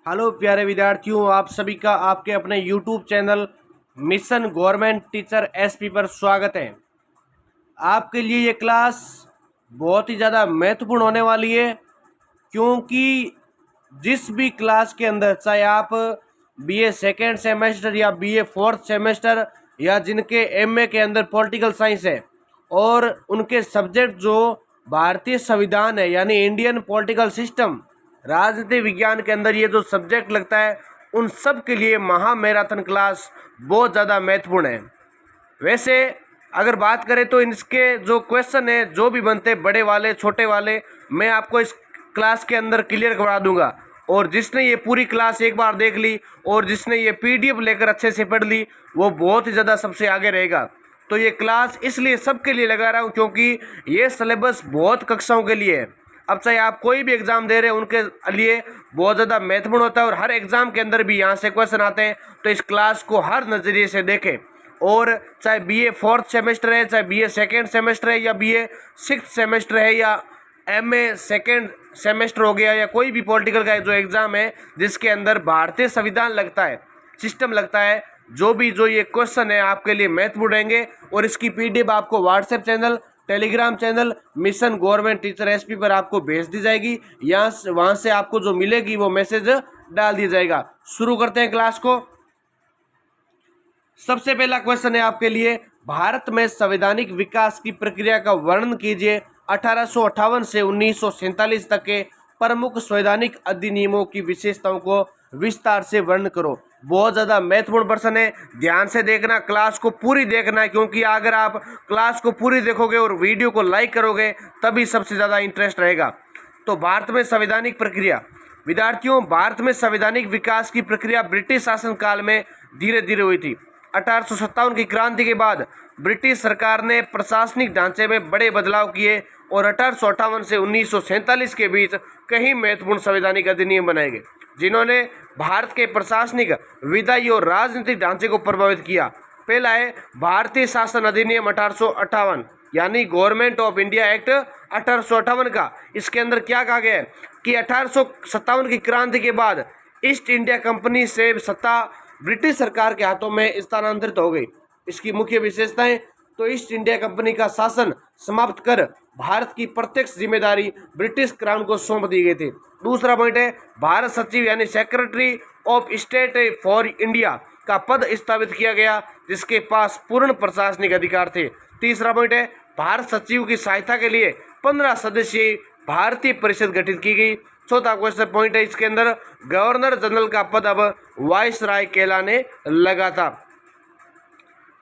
Hello प्यारे विद्यार्थियों, आप सभी का आपके अपने YouTube channel mission government teacher SP पर स्वागत है। आपके लिए ये क्लास बहुत ही ज़्यादा महत्वपूर्ण होने वाली है, क्योंकि जिस भी क्लास के अंदर, चाहे आप बीए सेकेंड सेमेस्टर या बीए फोर्थ सेमेस्टर या जिनके एमए के अंदर पॉलिटिकल साइंस है और उनके सब्जेक्ट जो भारतीय संविधान है यानी इंडियन पॉलिटिकल सिस्टम, राजनीति विज्ञान के अंदर ये जो सब्जेक्ट लगता है, उन सब के लिए महा मैराथन क्लास बहुत ज़्यादा महत्वपूर्ण है। वैसे अगर बात करें तो इसके जो क्वेश्चन है, जो भी बनते हैं बड़े वाले छोटे वाले, मैं आपको इस क्लास के अंदर क्लियर करवा दूंगा। और जिसने ये पूरी क्लास एक बार देख ली और जिसने ये पीडीएफ लेकर अच्छे से पढ़ ली, वो बहुत ही ज़्यादा सबसे आगे रहेगा। तो ये क्लास इसलिए सबके लिए लगा रहा हूँ क्योंकि ये सिलेबस बहुत कक्षाओं के लिए है। अब चाहे आप कोई भी एग्ज़ाम दे रहे हैं, उनके लिए बहुत ज़्यादा महत्वपूर्ण होता है और हर एग्ज़ाम के अंदर भी यहाँ से क्वेश्चन आते हैं। तो इस क्लास को हर नज़रिए से देखें। और चाहे बीए फोर्थ सेमेस्टर है, चाहे बीए सेकेंड सेमेस्टर है या बीए सिक्स्थ सेमेस्टर है या एमए सेकेंड सेमेस्टर हो गया या कोई भी पॉलिटिकल का जो एग्ज़ाम है जिसके अंदर भारतीय संविधान लगता है, सिस्टम लगता है, जो ये क्वेश्चन है आपके लिए महत्वपूर्ण रहेंगे। और इसकी पीडीएफ आपको WhatsApp channel, Telegram channel mission government teacher SP पर आपको भेज दी जाएगी। वहाँ से आपको जो मिलेगी वो मैसेज डाल दिया जाएगा। शुरू करते हैं क्लास को। सबसे पहला क्वेश्चन है आपके लिए, भारत में संवैधानिक विकास की प्रक्रिया का वर्णन कीजिए। 1858 से 1947 तक के प्रमुख संवैधानिक अधिनियमों की विशेषताओं को विस्तार से वर्णन करो। बहुत ज़्यादा महत्वपूर्ण प्रश्न है, ध्यान से देखना, क्लास को पूरी देखना है, क्योंकि अगर आप क्लास को पूरी देखोगे और वीडियो को लाइक करोगे तभी सबसे ज़्यादा इंटरेस्ट रहेगा। तो भारत में संवैधानिक प्रक्रिया, विद्यार्थियों, भारत में संवैधानिक विकास की प्रक्रिया ब्रिटिश शासनकाल में धीरे धीरे हुई थी। 1857 की क्रांति के बाद ब्रिटिश सरकार ने प्रशासनिक ढांचे में बड़े बदलाव किए और 1858 से 1947 के बीच कई महत्वपूर्ण संवैधानिक अधिनियम बनाए गए, जिन्होंने भारत के प्रशासनिक, विधायी और राजनीतिक ढांचे को प्रभावित किया। पहला है भारतीय शासन अधिनियम 1858 यानी गवर्नमेंट ऑफ इंडिया एक्ट 1858 का। इसके अंदर क्या कहा गया है कि 1857 की क्रांति के बाद ईस्ट इंडिया कंपनी से सत्ता ब्रिटिश सरकार के हाथों में स्थानांतरित हो गई। इसकी मुख्य विशेषताएं, तो ईस्ट इंडिया कंपनी का शासन समाप्त कर भारत की प्रत्यक्ष जिम्मेदारी ब्रिटिश क्राउन को सौंप दी गई थी। दूसरा पॉइंट है भारत सचिव यानी secretary of state for India का पद स्थापित किया गया, जिसके पास पूर्ण प्रशासनिक अधिकार थे। तीसरा पॉइंट है भारत सचिव की सहायता के लिए 15 सदस्यीय भारतीय परिषद गठित की गई। चौथा क्वेश्चन पॉइंट है, इसके अंदर गवर्नर जनरल का पद अब वाइस राय कहलाने लगा था।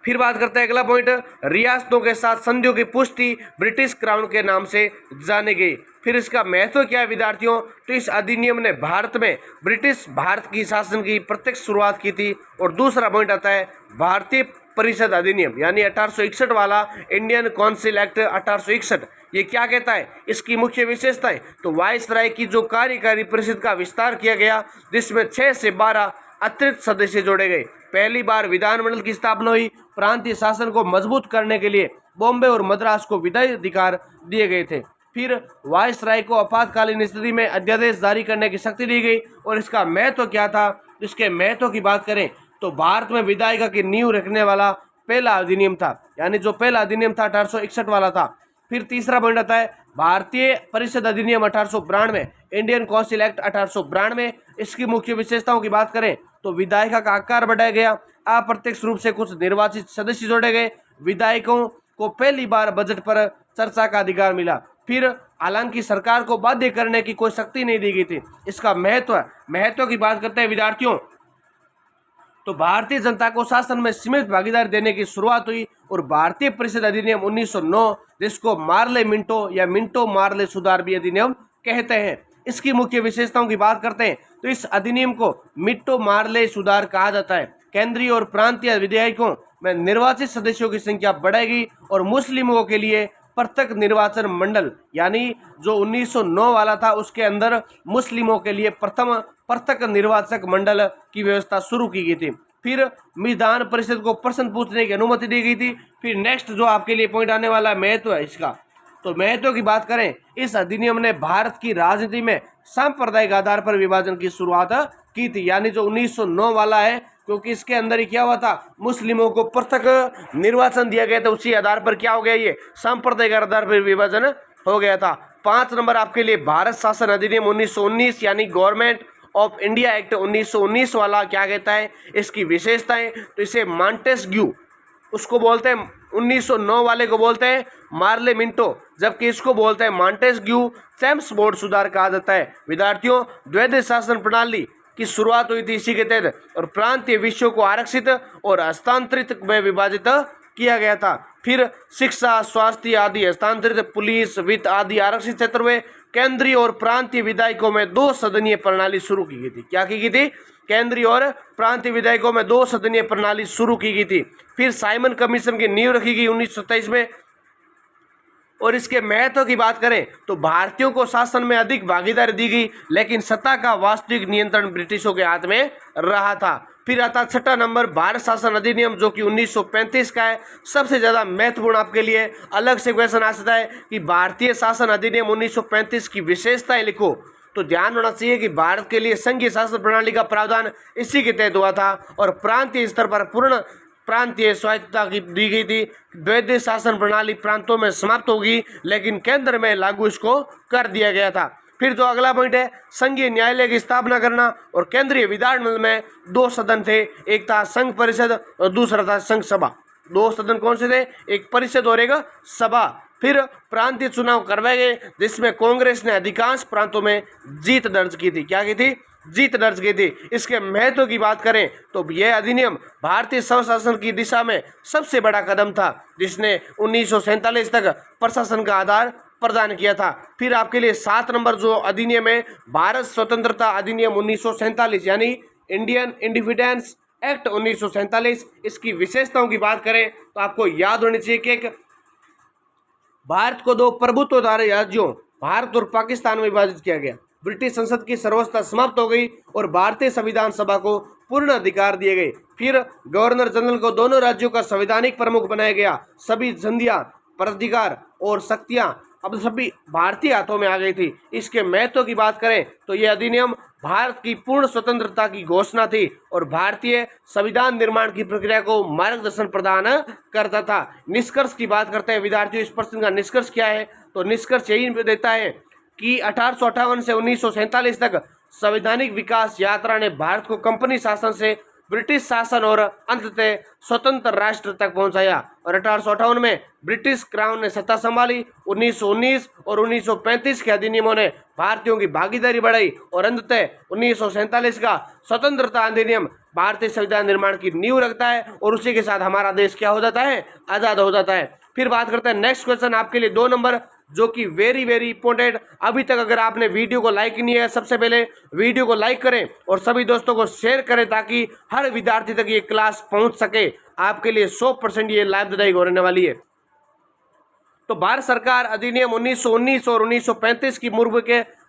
फिर बात करते हैं अगला पॉइंट, रियासतों के साथ संधियों की पुष्टि ब्रिटिश क्राउन के नाम से जानी गई। फिर इसका महत्व क्या है विद्यार्थियों, तो इस अधिनियम ने भारत में ब्रिटिश भारत की शासन की प्रत्यक्ष शुरुआत की थी। और दूसरा पॉइंट आता है भारतीय परिषद अधिनियम यानी 1861 वाला इंडियन काउंसिल एक्ट 1861। ये क्या कहता है, इसकी मुख्य विशेषताएं, तो वाइसराय की जो कार्यकारी परिषद का विस्तार किया गया, जिसमें 6 से 12 अतिरिक्त सदस्य जोड़े गए। पहली बार विधानमंडल की स्थापना हुई। प्रांतीय शासन को मजबूत करने के लिए बॉम्बे और मद्रास को विधायी अधिकार दिए गए थे। फिर वाइसराय को आपातकालीन स्थिति में अध्यादेश जारी करने की शक्ति दी गई। और इसका महत्व क्या था, इसके महत्व की बात करें तो भारत में विधायिका की नींव रखने वाला पहला अधिनियम था, यानी जो पहला अधिनियम था 1861 वाला था। फिर तीसरा पॉइंट आता है भारतीय परिषद अधिनियम 1892, इंडियन काउंसिल एक्ट 1892। इसकी मुख्य विशेषताओं की बात करें तो विधायिका का आकार बढ़ाया गया, अप्रत्यक्ष रूप से कुछ निर्वाचित सदस्य जोड़े गए, विधायकों को पहली बार बजट पर चर्चा का अधिकार मिला। फिर हालांकि सरकार को बाध्य करने की कोई शक्ति नहीं दी गई थी। इसका महत्व की बात करते हैं विद्यार्थियों, तो भारतीय जनता को शासन में सीमित भागीदारी देने की शुरुआत हुई। और भारतीय परिषद अधिनियम 1909, जिसको मार्ले मिंटो या मिंटो मार्ले सुधार भी अधिनियम कहते हैं, इसकी मुख्य विशेषताओं की बात करते हैं तो इस अधिनियम को मिंटो मार्ले सुधार कहा जाता है। केंद्रीय और प्रांतीय विधायकों में निर्वाचित सदस्यों की संख्या बढ़ेगी और मुस्लिमों के लिए पृथक निर्वाचन मंडल, यानी जो 1909 वाला था उसके अंदर मुस्लिमों के लिए प्रथम पृथक निर्वाचक मंडल की व्यवस्था शुरू की गई थी। फिर विधान परिषद को प्रश्न पूछने की अनुमति दी गई थी। फिर नेक्स्ट जो आपके लिए पॉइंट आने वाला महत्व है इसका, तो महत्व की बात करें, इस अधिनियम ने भारत की राजनीति में सांप्रदायिक आधार पर विभाजन की शुरुआत की थी। यानी जो 1909 वाला है, क्योंकि इसके अंदर ही क्या हुआ था, मुस्लिमों को पृथक निर्वाचन दिया गया था, उसी आधार पर क्या हो गया, ये सांप्रदायिक आधार पर विभाजन हो गया था। 5 नंबर आपके लिए भारत शासन अधिनियम 1919 यानी गवर्नमेंट ऑफ इंडिया एक्ट 1919 वाला क्या कहता है, इसकी विशेषताएं, तो इसे मॉन्टेस्क्यू उसको बोलते हैं, 1909 वाले को बोलते हैं मार्ले मिंटो, जबकि इसको बोलते हैं मॉन्टेस्क्यू चैम्प्स-बोर्ड सुधार कहा जाता है। विद्यार्थियों, द्वैध शासन प्रणाली की शुरुआत हुई थी इसी के तहत, और प्रांतीय विषयों को आरक्षित और हस्तांतरित में विभाजित किया गया था। फिर शिक्षा, स्वास्थ्य आदि हस्तांतरित, पुलिस, वित्त आदि आरक्षित क्षेत्र में केंद्रीय और प्रांतीय विधायकों में 2 सदनीय प्रणाली शुरू की गई थी। क्या की गई थी, केंद्रीय और प्रांतीय विधायकों में 2 सदनीय प्रणाली शुरू की गई थी। फिर साइमन कमीशन की नींव रखी गई 1927 में, और इसके महत्व की बात करें तो भारतीयों को शासन में अधिक भागीदारी दी गई, लेकिन सत्ता का वास्तविक नियंत्रण ब्रिटिशों के हाथ में रहा था। फिर आता 6 नंबर भारत शासन अधिनियम, जो कि 1935 का है। सबसे ज़्यादा महत्वपूर्ण आपके लिए अलग से क्वेश्चन आ सकता है कि भारतीय शासन अधिनियम 1935 की विशेषताएं लिखो, तो ध्यान होना चाहिए कि भारत के लिए संघीय शासन प्रणाली का प्रावधान इसी के तहत हुआ था, और प्रांतीय स्तर पर पूर्ण प्रांतीय स्वायत्तता की दी गई थी। द्वैध शासन प्रणाली प्रांतों में समाप्त होगी, लेकिन केंद्र में लागू इसको कर दिया गया था। फिर जो अगला पॉइंट है, संघीय न्यायालय की स्थापना करना, और केंद्रीय विधानमंडल में 2 सदन थे, एक था संघ परिषद और दूसरा था संघ सभा। 2 सदन कौन से थे, एक परिषद और एक सभा। फिर प्रांतीय चुनाव करवाए गए, जिसमें कांग्रेस ने अधिकांश प्रांतों में जीत दर्ज की थी। क्या की थी, जीत दर्ज की थी। इसके महत्व की बात करें तो यह अधिनियम भारतीय स्वशासन की दिशा में सबसे बड़ा कदम था, जिसने 1947 तक प्रशासन का आधार प्रदान किया था। फिर आपके लिए 7 नंबर जो अधिनियम है, भारत स्वतंत्रता अधिनियम 1947 यानी इंडियन इंडिपेंडेंस एक्ट 1947। इसकी विशेषताओं की बात करें तो आपको याद होनी चाहिए कि एक भारत को 2 प्रभुत्वधारी राज्यों भारत और पाकिस्तान में विभाजित किया गया। ब्रिटिश संसद की सर्वोच्चता समाप्त हो गई और भारतीय संविधान सभा को पूर्ण अधिकार दिए गए। फिर गवर्नर जनरल को दोनों राज्यों का संवैधानिक प्रमुख बनाया गया। सभी संधियां, प्राधिकार और शक्तियां अब सभी भारतीय हाथों में आ गई थी। इसके महत्व की बात करें तो यह अधिनियम भारत की पूर्ण स्वतंत्रता की घोषणा थी और भारतीय संविधान निर्माण की प्रक्रिया को मार्गदर्शन प्रदान करता था। निष्कर्ष की बात करते हैं विद्यार्थियों, इस प्रश्न का निष्कर्ष क्या है, तो निष्कर्ष यही देता है कि 1858 से 1947 तक संवैधानिक विकास यात्रा ने भारत को कंपनी शासन से ब्रिटिश शासन और अंततः स्वतंत्र राष्ट्र तक पहुंचाया। और 1858 में ब्रिटिश क्राउन ने सत्ता संभाली। 1919 और 1935 के अधिनियमों ने भारतीयों की भागीदारी बढ़ाई और अंततः 1947 का स्वतंत्रता अधिनियम भारतीय संविधान निर्माण की नींव रखता है, और उसी के साथ हमारा देश क्या हो जाता है, आज़ाद हो जाता है। फिर बात करते हैं नेक्स्ट क्वेश्चन आपके लिए 2 नंबर, जो कि वेरी वेरी इंपॉर्टेंट। अभी तक अगर आपने वीडियो को लाइक नहीं किया, सबसे पहले वीडियो को लाइक करें और सभी दोस्तों को शेयर करें, ताकि हर विद्यार्थी तक ये क्लास पहुंच सके। आपके लिए 100% ये लाभदायक होने वाली है। तो भारत सरकार अधिनियम 1919 और 1935 की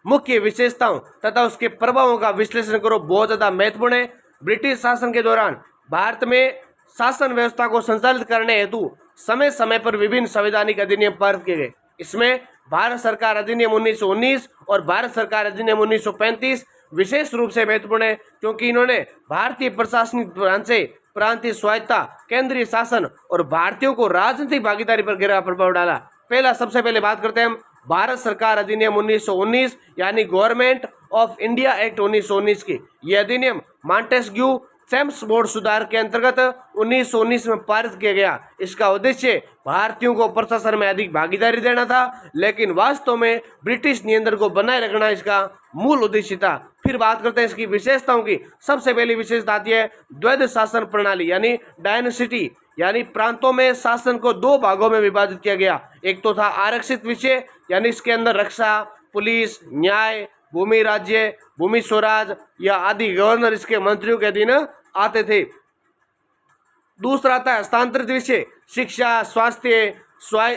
मुख्य विशेषताओं तथा उसके प्रभावों का विश्लेषण करो, बहुत ज्यादा महत्वपूर्ण है। ब्रिटिश शासन के दौरान भारत में शासन व्यवस्था को संचालित करने हेतु समय समय पर विभिन्न संवैधानिक अधिनियम पारित किए गए। इसमें भारत सरकार अधिनियम 1919 और भारत सरकार अधिनियम 1935 विशेष रूप से महत्वपूर्ण है, क्योंकि इन्होंने भारतीय प्रशासनिक ढांचे, प्रांतीय स्वायत्तता, केंद्रीय शासन और भारतीयों को राजनीतिक भागीदारी पर गहरा प्रभाव डाला। सबसे पहले बात करते हैं हम भारत सरकार अधिनियम 1919 यानी गवर्नमेंट ऑफ इंडिया एक्ट 1919 की। यह अधिनियम मॉन्टेस्क्यू चैम्प्स-बोर्ड सुधार के अंतर्गत 1919 में पारित किया गया। इसका उद्देश्य भारतीयों को प्रशासन में अधिक भागीदारी देना था, लेकिन वास्तव में ब्रिटिश नियंत्रण को बनाए रखना इसका मूल उद्देश्य था। फिर बात करते हैं इसकी विशेषताओं की। सबसे पहली विशेषता आती है द्वैध शासन प्रणाली यानी डायनेसिटी, यानी प्रांतों में शासन को 2 भागों में विभाजित किया गया। एक तो था आरक्षित विषय, यानी इसके अंदर रक्षा, पुलिस, न्याय, भूमि राज्य, भूमि स्वराज या आदि गवर्नर इसके मंत्रियों के अधीन आते थे। दूसरा था हस्तांतरित विषय, शिक्षा, स्वास्थ्य,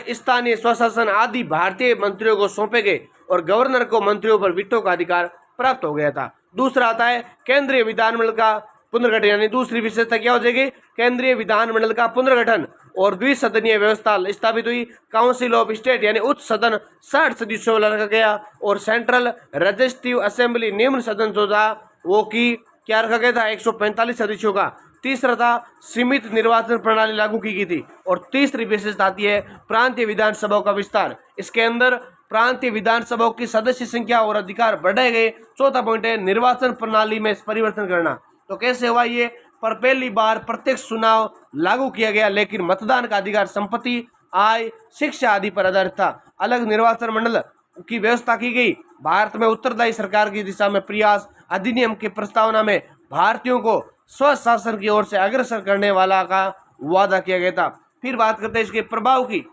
स्थानीय स्वशासन आदि भारतीय मंत्रियों को सौंपे गए और गवर्नर को मंत्रियों पर वीटो का अधिकार प्राप्त हो गया था। दूसरा आता है केंद्रीय विधानमंडल का पुनर्गठन, यानी दूसरी विशेषता क्या हो जाएगी, केंद्रीय विधानमंडल का पुनर्गठन और द्विसदनीय व्यवस्था स्थापित हुई। काउंसिल ऑफ स्टेट यानी उच्च सदन 60 सदस्यों वाला रखा गया और सेंट्रल रजिस्ट्रेटिव असेंबली निम्न सदन जो था वो की क्या रखा गया था 145 सदस्यों का। तीसरा था सीमित निर्वाचन प्रणाली लागू की गई थी और तीसरी विशेषता आती है प्रांतीय विधानसभाओं का विस्तार। इसके अंदर प्रांतीय विधानसभाओं की सदस्य संख्या और अधिकार बढ़ाए गए। चौथा पॉइंट है निर्वाचन प्रणाली में परिवर्तन करना। तो कैसे हुआ ये? पर पहली बार प्रत्यक्ष चुनाव लागू किया गया, लेकिन मतदान का अधिकार संपत्ति, आय, शिक्षा आदि पर आधारित था। अलग निर्वाचन मंडल की व्यवस्था की गई। भारत में उत्तरदायी सरकार की दिशा में प्रयास। अधिनियम की प्रस्तावना में भारतीयों को स्वशासन की ओर से अग्रसर करने वाला का वादा किया गया था। फिर बात करते हैं इसके प्रभाव की।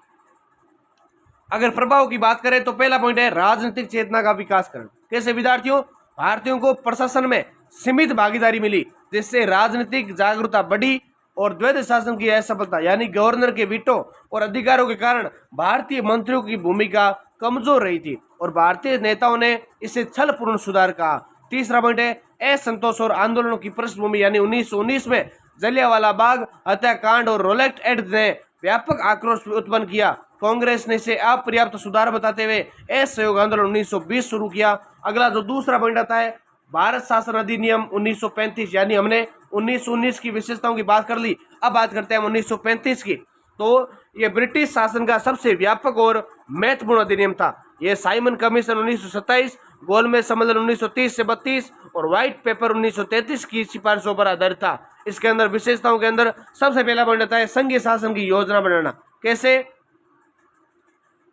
अगर प्रभाव की बात करें तो पहला पॉइंट है राजनीतिक चेतना का विकास करना। कैसे? विद्यार्थियों भारतीयों को प्रशासन में सीमित भागीदारी मिली, जिससे राजनीतिक जागरूकता बढ़ी और द्वैध शासन की असफलता यानी गवर्नर के वीटो और अधिकारों के कारण भारतीय मंत्रियों की भूमिका कमजोर रही थी और भारतीय नेताओं ने इसे छलपूर्ण सुधार कहा। तीसरा पॉइंट है असंतोष और आंदोलनों की पृष्ठभूमि यानी 1919 में जलियांवाला बाग हत्याकांड और रोलेट एक्ट ने व्यापक आक्रोश उत्पन्न किया। कांग्रेस ने इसे अपर्याप्त सुधार बताते हुए असहयोग आंदोलन 1920 शुरू किया। अगला जो दूसरा पॉइंट आता है भारत शासन अधिनियम 1935 यानी हमने 1919 की विशेषताओं की बात कर ली। अब बात करते हैं 1935 की। तो ये ब्रिटिश शासन का सबसे व्यापक और महत्वपूर्ण अधिनियम था। यह साइमन कमीशन 1927, गोलमेज सम्मेलन 1930 से 32 और व्हाइट पेपर 1933 की सिफारिशों पर आधारित था। इसके अंदर विशेषताओं के अंदर सबसे पहला पॉइंट आता है संघीय शासन की योजना बनाना। कैसे?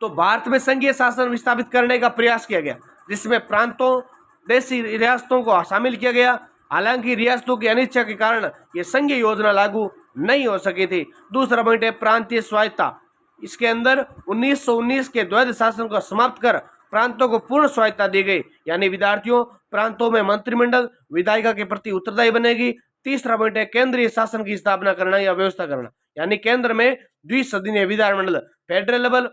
तो भारत में संघीय शासन स्थापित करने का प्रयास किया गया, जिसमें प्रांतों, देशी रियासतों को शामिल किया गया। हालांकि रियासतों की अनिच्छा के कारण यह संघीय योजना लागू नहीं हो सकी थी। दूसरा पॉइंट है प्रांतीय स्वायत्तता। इसके अंदर 1919 के द्वैध शासन को समाप्त कर प्रांतों को पूर्ण स्वायत्तता दी गई, यानी विद्यार्थियों प्रांतों में मंत्रिमंडल विधायिका के प्रति उत्तरदायी बनेगी। तीसरा पॉइंट है केंद्रीय शासन की स्थापना करना या व्यवस्था करना, यानी केंद्र में द्विसदनीय विधानमंडल, फेडरल लेवल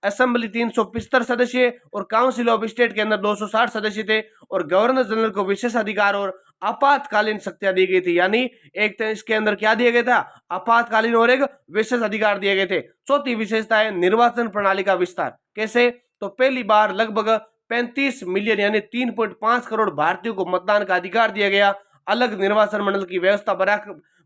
असेंबली 375 सदस्य और काउंसिल ऑफ स्टेट के अंदर 260 सदस्य थे और गवर्नर जनरल को विशेष अधिकार और आपातकालीन शक्तियां दी गई थी। यानी एक तो इसके अंदर क्या दिया गया था? आपातकालीन और एक विशेष अधिकार दिए गए थे। चौथी विशेषता है निर्वाचन प्रणाली का विस्तार। कैसे? तो पहली बार लगभग 35 मिलियन यानी 3.5 करोड़ भारतीयों को मतदान का अधिकार दिया गया। अलग निर्वाचन मंडल की व्यवस्था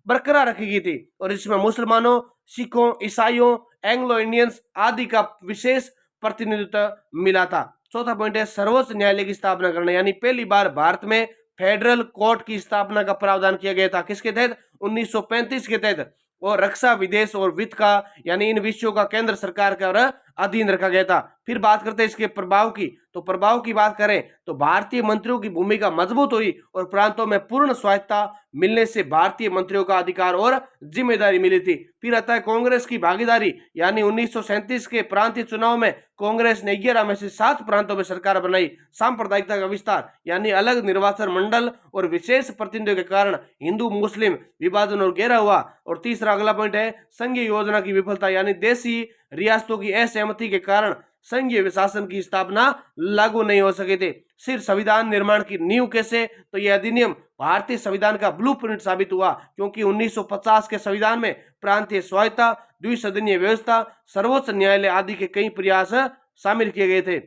बरकरार रखी गई थी और इसमें मुसलमानों, सिखों, ईसाइयों, एंग्लो इंडियंस आदि का विशेष प्रतिनिधित्व मिला था। चौथा पॉइंट है सर्वोच्च न्यायालय की स्थापना करना, यानी पहली बार भारत में फेडरल कोर्ट की स्थापना का प्रावधान किया गया था। किसके तहत? 1935 के तहत। और रक्षा, विदेश और वित्त का यानी इन विषयों का केंद्र सरकार के अधीन रखा गया था। फिर बात करते हैं इसके प्रभाव की। तो प्रभाव की बात करें तो भारतीय मंत्रियों की भूमिका मजबूत हुई और प्रांतों में पूर्ण स्वायत्तता मिलने से भारतीय मंत्रियों का अधिकार और जिम्मेदारी मिली थी। फिर आता है कांग्रेस की भागीदारी, यानी 1937 के प्रांतीय चुनाव में कांग्रेस ने 11 में से 7 प्रांतों में सरकार बनाई। सांप्रदायिकता का विस्तार, यानी अलग निर्वाचन मंडल और विशेष प्रतिनिधियों के कारण हिंदू मुस्लिम विभाजन और गहरा हुआ। और तीसरा अगला पॉइंट है संघीय योजना की विफलता, यानी देशी रियासतों की असहमति के कारण संघीय शासन की स्थापना लागू नहीं हो सके थे। सिर्फ संविधान निर्माण की नींव कैसे? तो यह अधिनियम भारतीय संविधान का ब्लूप्रिंट साबित हुआ, क्योंकि 1950 के संविधान में प्रांतीय स्वायत्तता, द्विसदनीय व्यवस्था, सर्वोच्च न्यायालय आदि के कई प्रयास शामिल किए गए थे।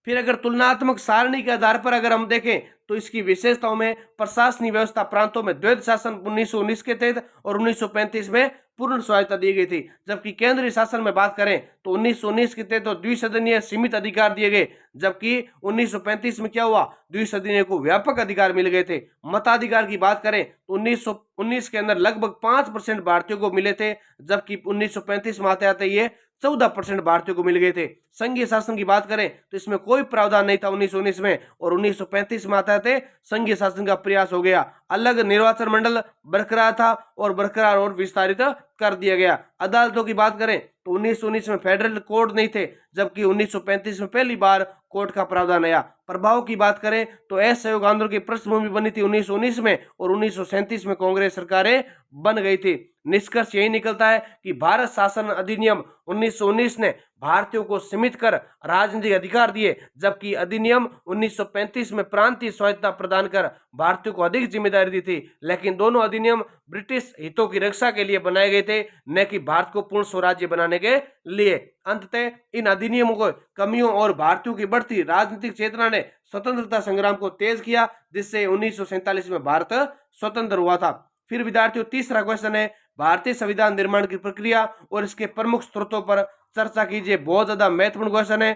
फिर अगर तुलनात्मक सारणी के आधार पर अगर हम देखें तो इसकी विशेषताओं में प्रशासनिक व्यवस्था प्रांतों में द्वैध शासन 1919 के तहत और 1935 में पूर्ण स्वायत्तता दी गई थी। जबकि केंद्रीय शासन में बात करें तो 1919 के तहत तो द्विसदनीय सीमित अधिकार दिए गए, जबकि 1935 में क्या हुआ? द्विसदनीय को व्यापक अधिकार मिल गए थे। मताधिकार की बात करें तो 1919 के अंदर लगभग 5% भारतीयों को मिले थे, जबकि 1935 में आते आते ये 14% भारतीयों को मिल गए थे। संघीय शासन की बात करें तो इसमें कोई प्रावधान नहीं था 1919 में और 1935 में आता थे संघीय शासन का प्रयास हो गया। अलग निर्वाचन मंडल बरकरार था और बरकरार और विस्तारित कर दिया गया। अदालतों की बात करें तो 1919 में फेडरल कोर्ट नहीं थे, जबकि 1935 में पहली बार कोर्ट का प्रावधान आया। प्रभाव की बात करें तो असहयोग आंदोलन की पृष्ठभूमि बनी थी 1919 में और 1937 में कांग्रेस सरकारें बन गई थी। निष्कर्ष यही निकलता है कि भारत शासन अधिनियम 1919 ने भारतीयों को सीमित कर राजनीतिक अधिकार दिए, जबकि अधिनियम 1935 में प्रांतीय स्वायत्तता प्रदान कर भारतीयों को अधिक जिम्मेदारी दी थी। लेकिन दोनों अधिनियम ब्रिटिश हितों की रक्षा के लिए बनाए गए थे, न कि भारत को पूर्ण स्वराज्य बनाने के लिए। अंततः इन अधिनियमों को कमियों और भारतीयों की बढ़ती राजनीतिक चेतना ने स्वतंत्रता संग्राम को तेज किया, जिससे 1947 में भारत स्वतंत्र हुआ था। फिर विद्यार्थियों, तीसरा क्वेश्चन है भारतीय संविधान निर्माण की प्रक्रिया और इसके प्रमुख स्रोतों पर चर्चा कीजिए। बहुत ज्यादा महत्वपूर्ण क्वेश्चन है।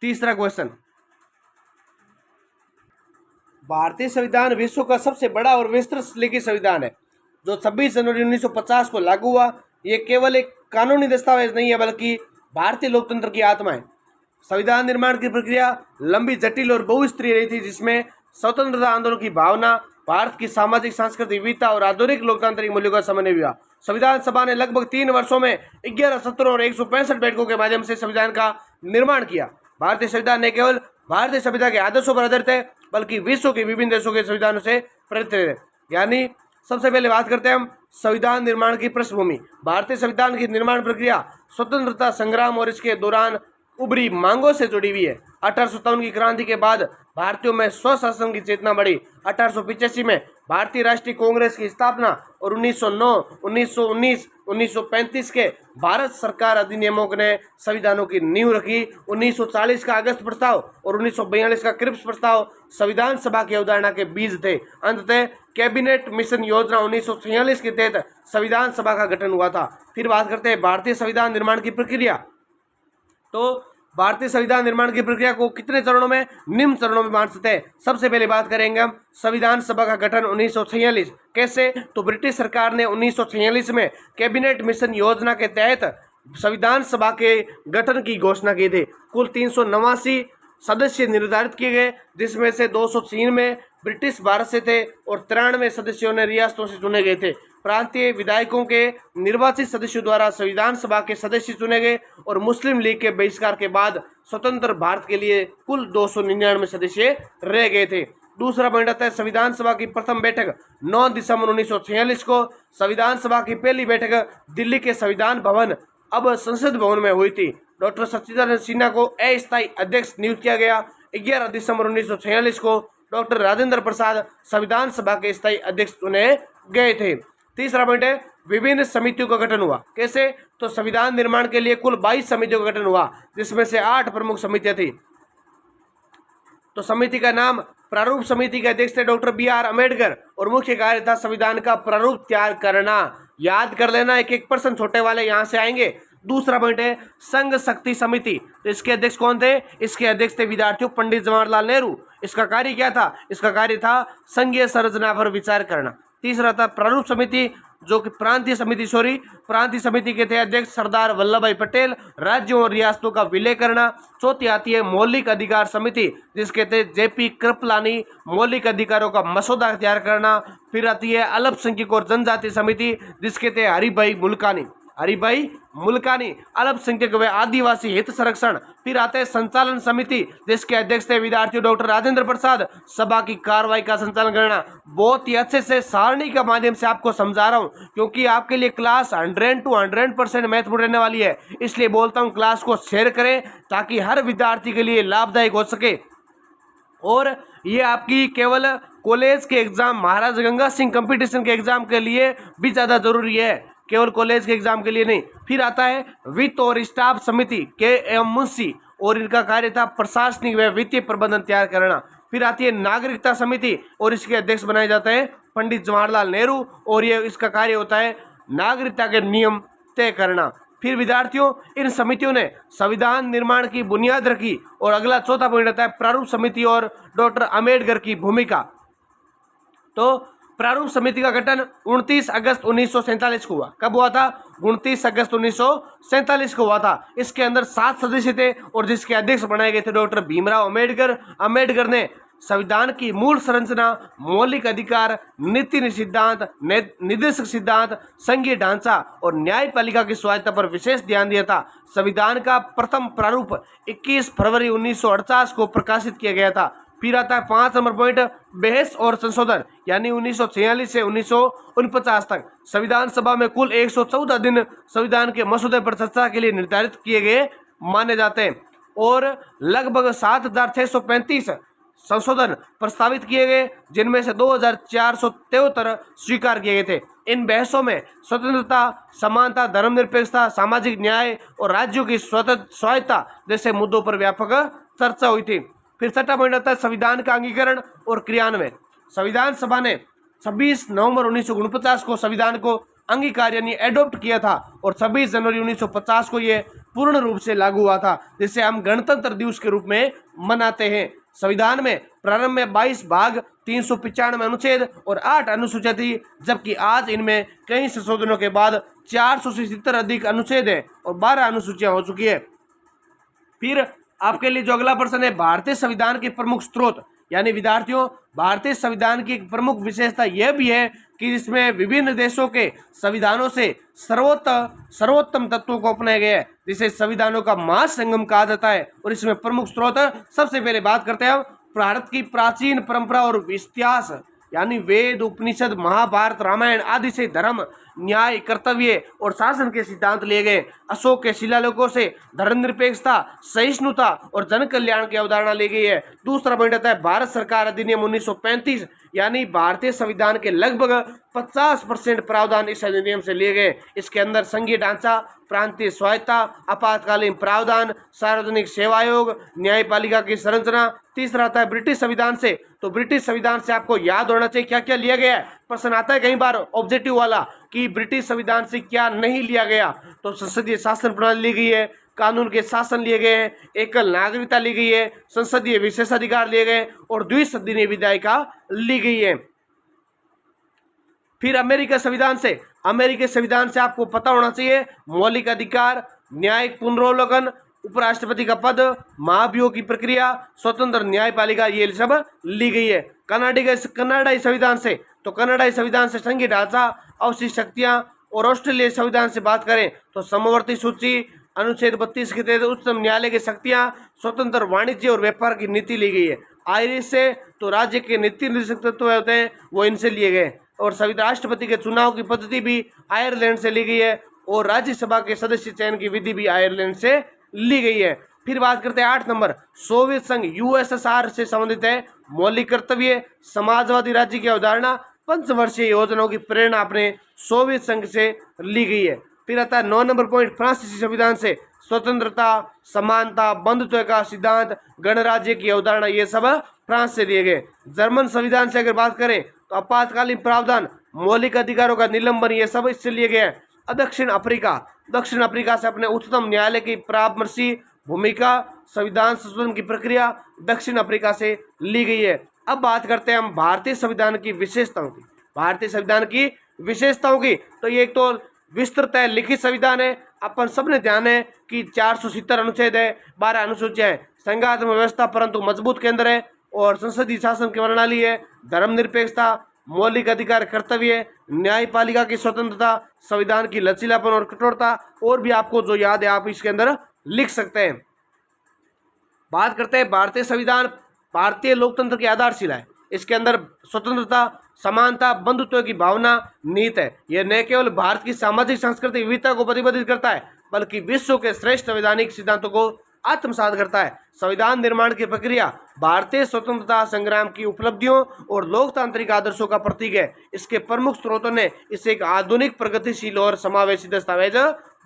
तीसरा क्वेश्चन, भारतीय संविधान विश्व का सबसे बड़ा और विस्तृत लिखित संविधान है जो 26 जनवरी 1950 को लागू हुआ। ये केवल एक कानूनी दस्तावेज नहीं है, बल्कि भारतीय लोकतंत्र की आत्मा है। संविधान निर्माण की प्रक्रिया लंबी, जटिल और बहुस्तरीय रही थी, जिसमें स्वतंत्रता आंदोलन की भावना, भारत की सामाजिक सांस्कृतिक विविधता और आधुनिक लोकतांत्रिक मूल्यों का समन्वय हुआ। संविधान सभा ने लगभग 3 वर्षों में 11 सत्रों और 165 बैठकों के माध्यम से संविधान का निर्माण किया। भारतीय संविधान ने केवल भारतीय सभ्यता के आदर्शों पर आधारित है, बल्कि विश्व के विभिन्न देशों के संविधानों से प्रेरित है। यानी सबसे पहले बात करते हैं हम संविधान निर्माण की पृष्ठभूमि। भारतीय संविधान की निर्माण प्रक्रिया स्वतंत्रता संग्राम और इसके दौरान उभरी मांगों से जुड़ी हुई है। 1857 की क्रांति के बाद भारतीयों में स्वशासन की चेतना बढ़ी। 1885 में भारतीय राष्ट्रीय कांग्रेस की स्थापना और 1909, 1919, 1935 के भारत सरकार अधिनियमों ने संविधानों की नींव रखी। 1940 का अगस्त प्रस्ताव और 1942 का क्रिप्स प्रस्ताव संविधान सभा की अवधारणा के बीज थे। अंततः कैबिनेट मिशन योजना 1946 के तहत संविधान सभा का गठन हुआ था। फिर बात करते हैं भारतीय संविधान निर्माण की प्रक्रिया। तो भारतीय संविधान निर्माण की प्रक्रिया को कितने चरणों में, निम्न चरणों में बांट सकते हैं। सबसे पहले बात करेंगे हम संविधान सभा का गठन 1946 कैसे। तो ब्रिटिश सरकार ने 1946 में कैबिनेट मिशन योजना के तहत संविधान सभा के गठन की घोषणा की थी। कुल 389 सदस्य निर्धारित किए गए, जिसमें से 203 में ब्रिटिश भारत से थे और 93 सदस्यों ने रियासतों से चुने गए थे। प्रांतीय विधायकों के निर्वाचित सदस्यों द्वारा संविधान सभा के सदस्य चुने गए और मुस्लिम लीग के बहिष्कार के बाद स्वतंत्र भारत के लिए कुल 299 सदस्य रह गए थे। दूसरा पॉइंट आता है संविधान सभा की प्रथम बैठक 9 दिसंबर 1946 को। संविधान सभा की पहली बैठक दिल्ली के संविधान भवन, अब संसद भवन में हुई थी। डॉक्टर सच्चिदानंद सिन्हा को अस्थायी अध्यक्ष नियुक्त किया गया। 11 दिसंबर 1946 को डॉक्टर राजेंद्र प्रसाद संविधान सभा के स्थायी अध्यक्ष चुने गए थे। तीसरा पॉइंट है विभिन्न समितियों का गठन हुआ कैसे। तो संविधान निर्माण के लिए कुल 22 समितियों का गठन हुआ, जिसमें से 8 प्रमुख समितियां थी। तो समिति का नाम प्रारूप समिति के अध्यक्ष थे डॉक्टर BR अम्बेडकर और मुख्य कार्य था संविधान का प्रारूप तैयार करना। याद कर लेना, एक एक पर्सन छोटे वाले यहाँ से आएंगे। दूसरा पॉइंट है संघ शक्ति समिति। तो इसके अध्यक्ष कौन थे? इसके अध्यक्ष थे विद्यार्थियों पंडित जवाहरलाल नेहरू। इसका कार्य क्या था? इसका कार्य था संघीय संरचना पर विचार करना। तीसरा था प्रारूप समिति, जो कि प्रांतीय समिति के थे अध्यक्ष सरदार वल्लभ भाई पटेल। राज्यों और रियासतों का विलय करना। चौथी आती है मौलिक अधिकार समिति, जिसके थे JP कृपलानी, मौलिक अधिकारों का मसौदा तैयार करना। फिर आती है अल्पसंख्यक और जनजाति समिति, जिसके थे हरिभाई मुल्कानी, अल्पसंख्यक व आदिवासी हित संरक्षण। फिर आते हैं संचालन समिति, जिसके अध्यक्ष थे विद्यार्थियों डॉक्टर राजेंद्र प्रसाद। सभा की कार्रवाई का संचालन करना। बहुत ही अच्छे से सारणी के माध्यम से आपको समझा रहा हूँ, क्योंकि आपके लिए क्लास 100 to 100% महत्वपूर्ण रहने वाली है। इसलिए बोलता हूँ क्लास को शेयर करें ताकि हर विद्यार्थी के लिए लाभदायक हो सके। और ये आपकी केवल कॉलेज के एग्जाम, महाराजा गंगा सिंह कंपटीशन के एग्जाम के लिए भी ज़्यादा जरूरी है, केवल कॉलेज के एग्जाम के लिए नहीं। फिर आता है वित्त और स्टाफ समिति KM मुंशी, और इनका कार्य था प्रशासनिक व वित्तीय प्रबंधन तैयार करना। फिर आती है नागरिकता समिति, और इसके अध्यक्ष बनाए जाते हैं पंडित जवाहरलाल नेहरू, और ये इसका कार्य होता है नागरिकता के नियम तय करना। फिर विद्यार्थियों, इन समितियों ने संविधान निर्माण की बुनियाद रखी। और अगला चौथा पॉइंट आता है प्रारूप समिति और डॉक्टर अम्बेडकर की भूमिका। तो प्रारूप समिति का गठन 29 अगस्त 1947 को हुआ। कब हुआ था? 29 अगस्त 1947 को हुआ था। इसके अंदर 7 सदस्य थे और जिसके अध्यक्ष बनाए गए थे डॉक्टर भीमराव अम्बेडकर। अम्बेडकर ने संविधान की मूल संरचना, मौलिक अधिकार, नीति सिद्धांत, निर्देशक सिद्धांत, संघीय ढांचा और न्यायपालिका की स्वायत्तता पर विशेष ध्यान दिया था। संविधान का प्रथम प्रारूप 21 फरवरी 1948 को प्रकाशित किया गया था। फिर आता है 5 नंबर पॉइंट, बहस और संशोधन, यानी 1946 से 1949 तक संविधान सभा में कुल 114 दिन संविधान के मसौदे पर चर्चा के लिए निर्धारित किए गए माने जाते हैं और लगभग 7,635 संशोधन प्रस्तावित किए गए, जिनमें से 2,473 स्वीकार किए गए थे। इन बहसों में स्वतंत्रता, समानता, धर्मनिरपेक्षता, सामाजिक न्याय और राज्यों की स्वायत्तता जैसे मुद्दों पर व्यापक चर्चा हुई थी। फिर छठा पॉइंट आता है संविधान का अंगीकरण और क्रियान्वयन। संविधान सभा ने 26 नवंबर 1949 को संविधान को अंगीकार यानी एडॉप्ट किया था और 26 जनवरी 1950 को ये पूर्ण रूप से लागू हुआ था, जिसे हम गणतंत्र दिवस के रूप में मनाते हैं। संविधान में प्रारंभ में 22 भाग, 395 अनुच्छेद और 8 अनुसूचियां थी, जबकि आज इनमें कई संशोधनों के बाद 477 अधिक अनुच्छेद हैं और 12 अनुसूचियां हो चुकी है। फिर आपके लिए जो अगला प्रश्न है, भारतीय संविधान के प्रमुख स्रोत, यानी विद्यार्थियों भारतीय संविधान की एक प्रमुख विशेषता यह भी है कि इसमें विभिन्न देशों के संविधानों से सर्वोत्तम तत्वों को अपनाया गया है, जिसे संविधानों का महासंगम कहा जाता है। और इसमें प्रमुख स्रोत सबसे पहले बात करते हैं भारत की प्राचीन परंपरा और इतिहास, यानी वेद, उपनिषद, महाभारत, रामायण आदि से धर्म, न्याय, कर्तव्य और शासन के सिद्धांत लिए गए। अशोक के शिलालेखों से धर्मनिरपेक्षता, सहिष्णुता और जन कल्याण की अवधारणा ली गई है। दूसरा पॉइंट आता है भारत सरकार अधिनियम 1935, यानी भारतीय संविधान के लगभग 50% प्रावधान इस अधिनियम से लिए गए। इसके अंदर संघीय ढांचा, प्रांतीय स्वायत्तता, आपातकालीन प्रावधान, सार्वजनिक सेवा आयोग, न्यायपालिका की संरचना। तीसरा आता है ब्रिटिश संविधान से, तो ब्रिटिश संविधान से आपको याद होना चाहिए क्या क्या लिया गया है। प्रश्न आता है कई बार ऑब्जेक्टिव वाला कि ब्रिटिश संविधान से क्या नहीं लिया गया, तो संसदीय शासन प्रणाली ली गई है, कानून के शासन लिए गए हैं, एकल नागरिकता ली गई है, संसदीय विशेषाधिकार लिए गए और द्विसदनीय विधायिका ली गई है। फिर अमेरिकी संविधान से आपको पता होना चाहिए मौलिक अधिकार, न्यायिक पुनरावलोकन, उपराष्ट्रपति का पद, महाभियोग की प्रक्रिया, स्वतंत्र न्यायपालिका, ये सब ली गई है। कनाडाई संविधान से, तो कनाडाई संविधान से संघीय ढांचा, अवशिष्ट शक्तियां। और ऑस्ट्रेलियाई संविधान से बात करें तो समवर्ती सूची, अनुच्छेद 32 के तहत उच्चतम न्यायालय की शक्तियां, स्वतंत्र वाणिज्य और व्यापार की नीति ली गई है। आयरिश से, तो राज्य के नीति निर्देशक तत्व होते हैं वो इनसे लिए गए। और संविधान राष्ट्रपति के चुनाव की पद्धति भी आयरलैंड से ली गई है और राज्यसभा के सदस्य चयन की विधि भी आयरलैंड से ली गई है। फिर बात करते हैं 8 नंबर, सोवियत संघ यूएसएसआर से संबंधित है मौलिक कर्तव्य, समाजवादी राज्य की अवधारणा, पंचवर्षीय योजनाओं की प्रेरणा अपने सोवियत संघ से ली गई है। फिर आता है 9 नंबर पॉइंट, फ्रांसीसी संविधान से स्वतंत्रता, समानता, बंधुत्व का सिद्धांत, गणराज्य की अवधारणा, ये सब फ्रांस से दिए गए। जर्मन संविधान से अगर बात करें तो आपातकालीन प्रावधान, मौलिक अधिकारों का निलंबन, ये सब इससे लिए गए हैं। दक्षिण अफ्रीका से अपने उच्चतम न्यायालय की परामर्शी भूमिका, संविधान संशोधन की प्रक्रिया दक्षिण अफ्रीका से ली गई है। अब बात करते हैं हम भारतीय संविधान की विशेषताओं की। तो ये एक तो विस्तृत है, लिखित संविधान है, अपन सबने ध्यान है कि 470 अनुच्छेद है, 12 अनुसूचियां है, संघात्मक व्यवस्था परंतु मजबूत केंद्र है और संसदीय शासन की प्रणाली है, धर्मनिरपेक्षता, मौलिक अधिकार, कर्तव्य, न्यायपालिका की स्वतंत्रता, संविधान की लचीलापन और कठोरता, और भी आपको जो याद है आप इसके अंदर लिख सकते हैं। बात करते हैं भारतीय संविधान भारतीय लोकतंत्र की आधारशिला है। इसके अंदर स्वतंत्रता, समानता, बंधुत्व की भावना निहित है। यह न केवल भारत की सामाजिक सांस्कृतिक विविधता को प्रतिबंधित करता है बल्कि विश्व के श्रेष्ठ संवैधानिक सिद्धांतों को आत्मसात करता है। संविधान निर्माण की प्रक्रिया भारतीय स्वतंत्रता संग्राम की उपलब्धियों और लोकतांत्रिक आदर्शों का प्रतीक है। इसके प्रमुख स्रोतों ने इसे एक आधुनिक, प्रगतिशील और समावेशी दस्तावेज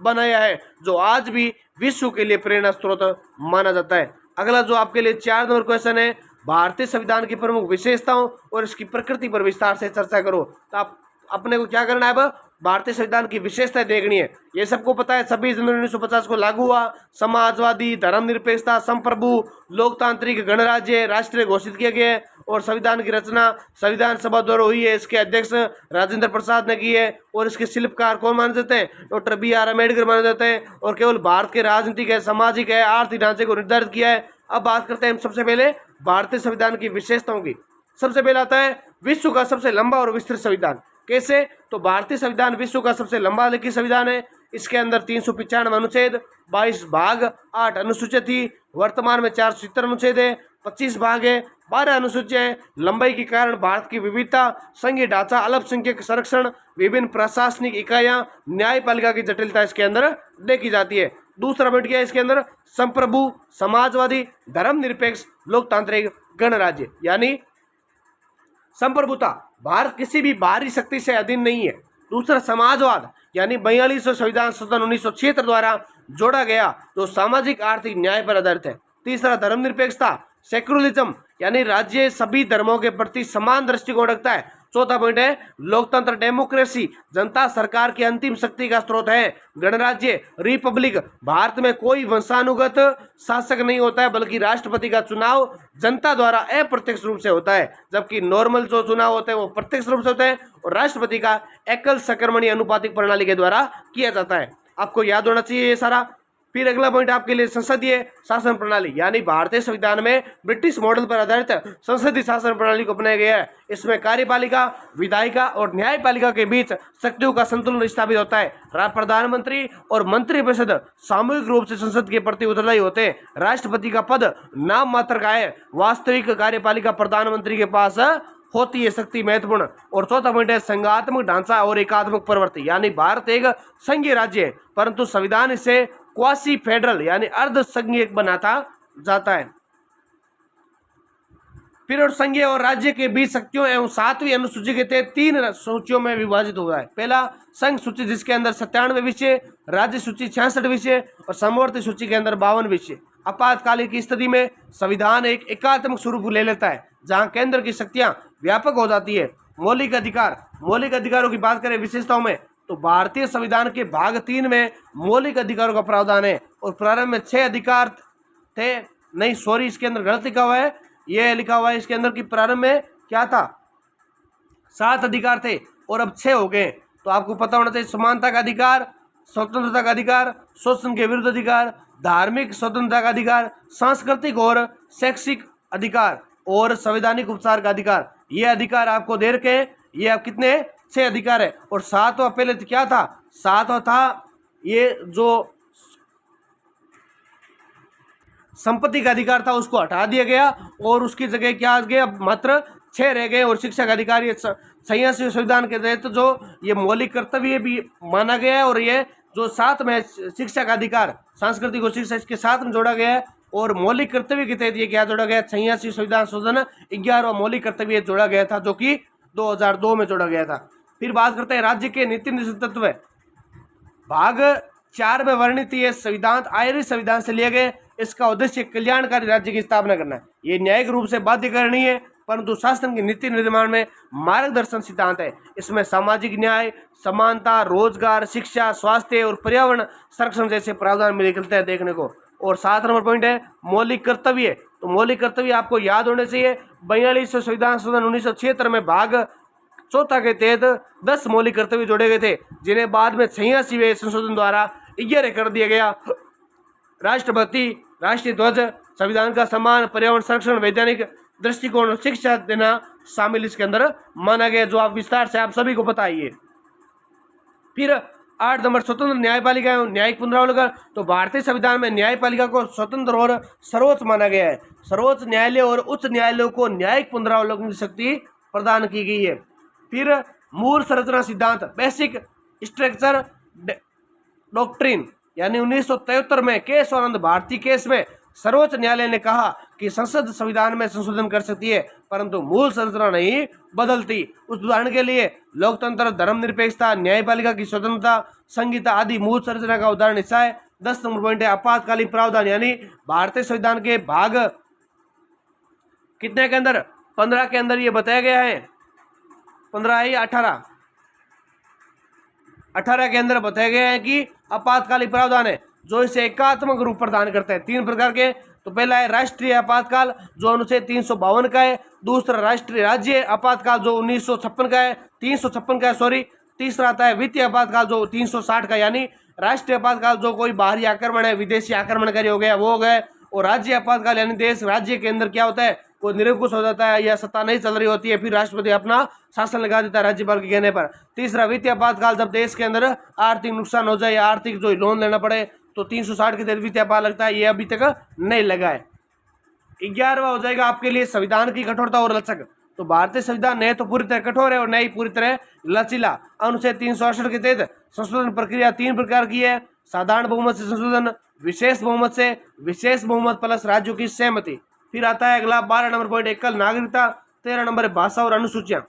बनाया है जो आज भी विश्व के लिए प्रेरणा स्रोत माना जाता है। अगला जो आपके लिए 4 नंबर क्वेश्चन है, भारतीय संविधान की प्रमुख विशेषताओं और इसकी प्रकृति पर विस्तार से चर्चा करो। तो आप अपने को क्या करना है, अब भारतीय संविधान की विशेषताएं देखनी है। ये सबको पता है 26 जनवरी 1950 को लागू हुआ, समाजवादी, धर्मनिरपेक्षता, संप्रभु, लोकतांत्रिक, गणराज्य, राष्ट्रीय घोषित किया गया है। और संविधान की रचना संविधान सभा द्वारा हुई है। इसके अध्यक्ष राजेंद्र प्रसाद ने की है और इसके शिल्पकार कौन माने जाते हैं, डॉक्टर BR अम्बेडकर माने जाते हैं। और केवल भारत के राजनीतिक है, सामाजिक है, आर्थिक ढांचे को निर्धारित किया है। अब बात करते हैं हम सबसे पहले भारतीय संविधान की विशेषताओं की। सबसे पहले आता है विश्व का सबसे लंबा और विस्तृत संविधान। कैसे, तो भारतीय संविधान विश्व का सबसे लंबा लिखित संविधान है। इसके अंदर 395 अनुच्छेद, 22 भाग, 8 अनुसूचित थी। वर्तमान में 470 अनुच्छेद है, 25 भाग है, 12 अनुसूचियां हैं। लंबाई के कारण भारत की विविधता, संघीय ढांचा, अल्पसंख्यक संरक्षण, विभिन्न प्रशासनिक इकाइयां, न्यायपालिका की जटिलता इसके अंदर देखी जाती है। दूसरा पॉइंट क्या है इसके अंदर, संप्रभु, समाजवादी, धर्मनिरपेक्ष, लोकतांत्रिक, गणराज्य। यानी संप्रभुता, भारत किसी भी बाहरी शक्ति से अधीन नहीं है। दूसरा समाजवाद, यानी 42वां संविधान संशोधन 1976 द्वारा जोड़ा गया, जो सामाजिक आर्थिक न्याय पर आधारित है। तीसरा धर्मनिरपेक्षता, सेक्युलरिज्म, यानी राज्य सभी धर्मों के प्रति समान दृष्टिकोण रखता है। चौथा पॉइंट है लोकतंत्र, डेमोक्रेसी, जनता सरकार की अंतिम शक्ति का स्रोत है। गणराज्य, रिपब्लिक, भारत में कोई वंशानुगत शासक नहीं होता है, बल्कि राष्ट्रपति का चुनाव जनता द्वारा अप्रत्यक्ष रूप से होता है, जबकि नॉर्मल जो चुनाव होते हैं वो प्रत्यक्ष रूप से होते हैं, और राष्ट्रपति का एकल सकर्मणी अनुपातिक प्रणाली के द्वारा किया जाता है। आपको याद होना चाहिए ये सारा। फिर अगला पॉइंट आपके लिए संसदीय शासन प्रणाली, यानी भारतीय संविधान में ब्रिटिश मॉडल पर आधारित संसदीय शासन प्रणाली को अपनाया गया है। इसमें कार्यपालिका, विधायिका और न्यायपालिका के बीच शक्तियों का संतुलन स्थापित होता है। प्रधानमंत्री और मंत्रिपरिषद सामूहिक रूप से संसद के प्रति उत्तरदायी होते हैं। राष्ट्रपति का पद नाम मात्र का है, वास्तविक कार्यपालिका प्रधानमंत्री के पास होती है शक्ति महत्वपूर्ण। और चौथा पॉइंट है संघात्मक ढांचा और एकात्मक प्रवृत्ति, यानी भारत एक संघीय राज्य है, परंतु संविधान इसे क्वासी फेडरल यानी अर्ध संघीय बनाता जाता है। फिर और संघीय और राज्य के बीच शक्तियों एवं 7वीं अनुसूची के तहत 3 सूचियों में विभाजित हुआ है। पहला संघ सूची, जिसके अंदर 97 विषय, राज्य सूची 66 विषय और समवर्ती सूची के अंदर 52 विषय। आपातकालीन की स्थिति में संविधान एक एकात्मक स्वरूप ले लेता है, जहां केंद्र की शक्तियां व्यापक हो जाती है। मौलिक अधिकार, मौलिक अधिकारों की बात करें विशेषताओं में, तो भारतीय संविधान के भाग 3 में मौलिक अधिकारों का प्रावधान है, और प्रारंभ में 6 अधिकार थे। नहीं सॉरी, इसके अंदर गलत लिखा हुआ है, ये लिखा हुआ है इसके अंदर कि प्रारंभ में क्या था, 7 अधिकार थे और अब 6 हो गए। तो आपको पता होना चाहिए समानता का अधिकार, स्वतंत्रता का अधिकार, शोषण के विरुद्ध अधिकार, धार्मिक स्वतंत्रता का अधिकार, सांस्कृतिक और शैक्षिक अधिकार और संवैधानिक उपचार का अधिकार। ये अधिकार आपको दे रखे हैं। ये आप कितने 6 अधिकार है। और 7वां पहले तो क्या था, 7वां था ये जो संपत्ति का अधिकार था उसको हटा दिया गया और उसकी जगह क्या आ गया, मात्र 6 रह गए। और शिक्षा का अधिकार ये 86वें संविधान के तहत जो ये मौलिक कर्तव्य भी माना गया है, और ये जो 7 में शिक्षा का अधिकार, सांस्कृतिक और शिक्षा इसके साथ में जोड़ा गया है। और मौलिक कर्तव्य के तहत ये क्या जोड़ा गया, 86 संविधान संशोधन 11वां मौलिक कर्तव्य जोड़ा गया था, जो कि 2002 में जोड़ा गया था। फिर बात करते हैं राज्य के नीति निषेध तत्व। भाग 4 में वर्णित ये संविधान आयरिश संविधान से लिए गए। इसका उद्देश्य कल्याणकारी राज्य की स्थापना करना है। ये न्यायिक रूप से बाध्यकारी है, परंतु शासन की नीति निर्माण में मार्गदर्शन सिद्धांत है। इसमें सामाजिक न्याय, समानता, रोजगार, शिक्षा, स्वास्थ्य और पर्यावरण संरक्षण जैसे प्रावधान में निकलते हैं देखने को। और 7 नंबर पॉइंट है मौलिक कर्तव्य। तो मौलिक कर्तव्य आपको याद होने चाहिए। 42वें संविधान संशोधन 1976 में भाग 4 के तहत 10 मौलिक कर्तव्य जोड़े गए थे, जिन्हें बाद में 86वें संशोधन द्वारा 11 कर दिया गया। राष्ट्रपति, राष्ट्रीय ध्वज, संविधान का सम्मान, पर्यावरण संरक्षण, वैज्ञानिक दृष्टिकोण, शिक्षा देना शामिल इसके अंदर माना गया, जो आप विस्तार से आप सभी को पता ही है। फिर 8 नंबर स्वतंत्र न्यायपालिका एवं न्यायिक पुनरावलोकन। तो भारतीय संविधान में न्यायपालिका को स्वतंत्र और सर्वोच्च माना गया है। सर्वोच्च न्यायालय और उच्च न्यायालयों को न्यायिक पुनरावलोकन की शक्ति प्रदान की गई है। फिर मूल संरचना सिद्धांत, बेसिक स्ट्रक्चर डॉक्ट्रिन, यानी 1973 में केशवानंद भारती केस में सर्वोच्च न्यायालय ने कहा कि संसद संविधान में संशोधन कर सकती है, परंतु मूल संरचना नहीं बदलती। उस उदाहरण के लिए लोकतंत्र, धर्मनिरपेक्षता, न्यायपालिका की स्वतंत्रता, संहिता आदि मूल संरचना का उदाहरण हिस्सा है। 10 नंबर पॉइंट है आपातकालीन प्रावधान, यानी भारतीय संविधान के भाग कितने के अंदर, 15 के अंदर ये बताया गया है। 15 है या 18 के अंदर बताया गया है कि आपातकालीन प्रावधान है जो इसे एकात्मक रूप प्रदान करते हैं। 3 प्रकार के। तो पहला है राष्ट्रीय आपातकाल जो अनुच्छेद 352 का है। दूसरा राष्ट्रीय राज्य आपातकाल जो 1956 का है, 356 का है सॉरी। तीसरा आता है वित्तीय आपातकाल जो 360 का, यानी राष्ट्रीय आपातकाल जो कोई बाहरी आक्रमण है, विदेशी आक्रमणकारी हो गया वो हो गए। और राज्य आपातकाल यानी देश राज्य के अंदर क्या होता है, कोई निरंकुश हो जाता है या सत्ता नहीं चल रही होती है, फिर राष्ट्रपति अपना शासन लगा देता है राज्यपाल के कहने पर। तीसरा वित्तीय आपातकाल जब देश के अंदर आर्थिक नुकसान हो जाए या आर्थिक जो लोन लेना पड़े, तो 360 के तहत वित्तीय आपात लगता है, ये अभी तक नहीं लगा है। 11वां हो जाएगा आपके लिए संविधान की कठोरता और लचक। तो भारतीय संविधान न तो पूरी तरह कठोर है और न ही पूरी तरह लचीला। अनुच्छेद 368 के तहत संशोधन प्रक्रिया 3 प्रकार की है: साधारण बहुमत से संशोधन, विशेष बहुमत से, विशेष बहुमत प्लस राज्यों की सहमति। फिर आता है अगला 12 नंबर पॉइंट एकल नागरिकता, 13 नंबर है भाषा और अनुसूचियां।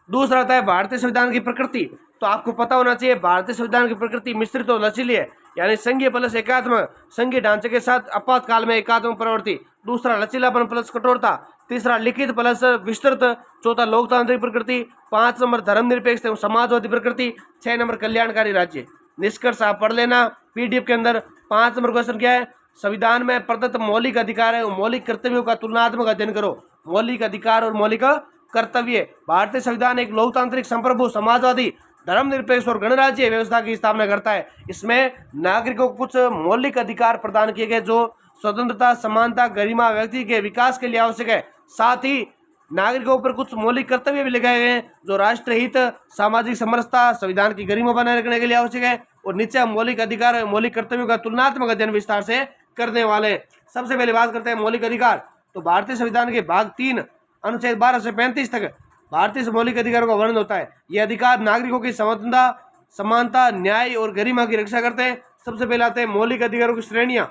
दूसरा आता है भारतीय संविधान की प्रकृति। तो आपको पता होना चाहिए भारतीय संविधान की प्रकृति मिश्रित और लचीली है, यानी संघीय प्लस एकात्मक, संघीय ढांचे के साथ आपातकाल में एकात्मक प्रवृत्ति। दूसरा लचीलापन प्लस कठोरता। तीसरा लिखित प्लस विस्तृत। चौथा लोकतांत्रिक प्रकृति। 5 नंबर धर्मनिरपेक्ष एवं समाजवादी प्रकृति। 6 नंबर कल्याणकारी राज्य। निष्कर्ष आप पढ़ लेना पीडीएफ के अंदर। 5 नंबर क्वेश्चन क्या है? संविधान में प्रदत्त मौलिक अधिकार है, मौलिक कर्तव्यों का तुलनात्मक अध्ययन करो। मौलिक अधिकार और मौलिक कर्तव्य। भारतीय संविधान एक लोकतांत्रिक, संप्रभु, समाजवादी, धर्मनिरपेक्ष और गणराज्य व्यवस्था की स्थापना करता है। इसमें नागरिकों को कुछ मौलिक अधिकार प्रदान किए गए जो स्वतंत्रता, समानता, गरिमा, व्यक्ति के विकास के लिए आवश्यक है। साथ ही नागरिकों पर कुछ मौलिक कर्तव्य भी लगाए गए हैं जो राष्ट्रहित, सामाजिक समरसता, संविधान की गरिमा बनाए रखने के लिए आवश्यक है। और नीचे मौलिक अधिकार और मौलिक कर्तव्यों का तुलनात्मक अध्ययन विस्तार से करने वाले हैं। सबसे पहले बात करते हैं मौलिक अधिकार। तो भारतीय संविधान के भाग 3 अनुच्छेद 12 से 35 तक भारतीय मौलिक अधिकारों का वर्णन होता है। ये अधिकार नागरिकों की स्वतंत्रता, समानता, न्याय और गरिमा की रक्षा करते हैं। सबसे पहले आते हैं मौलिक अधिकारों की श्रेणियां।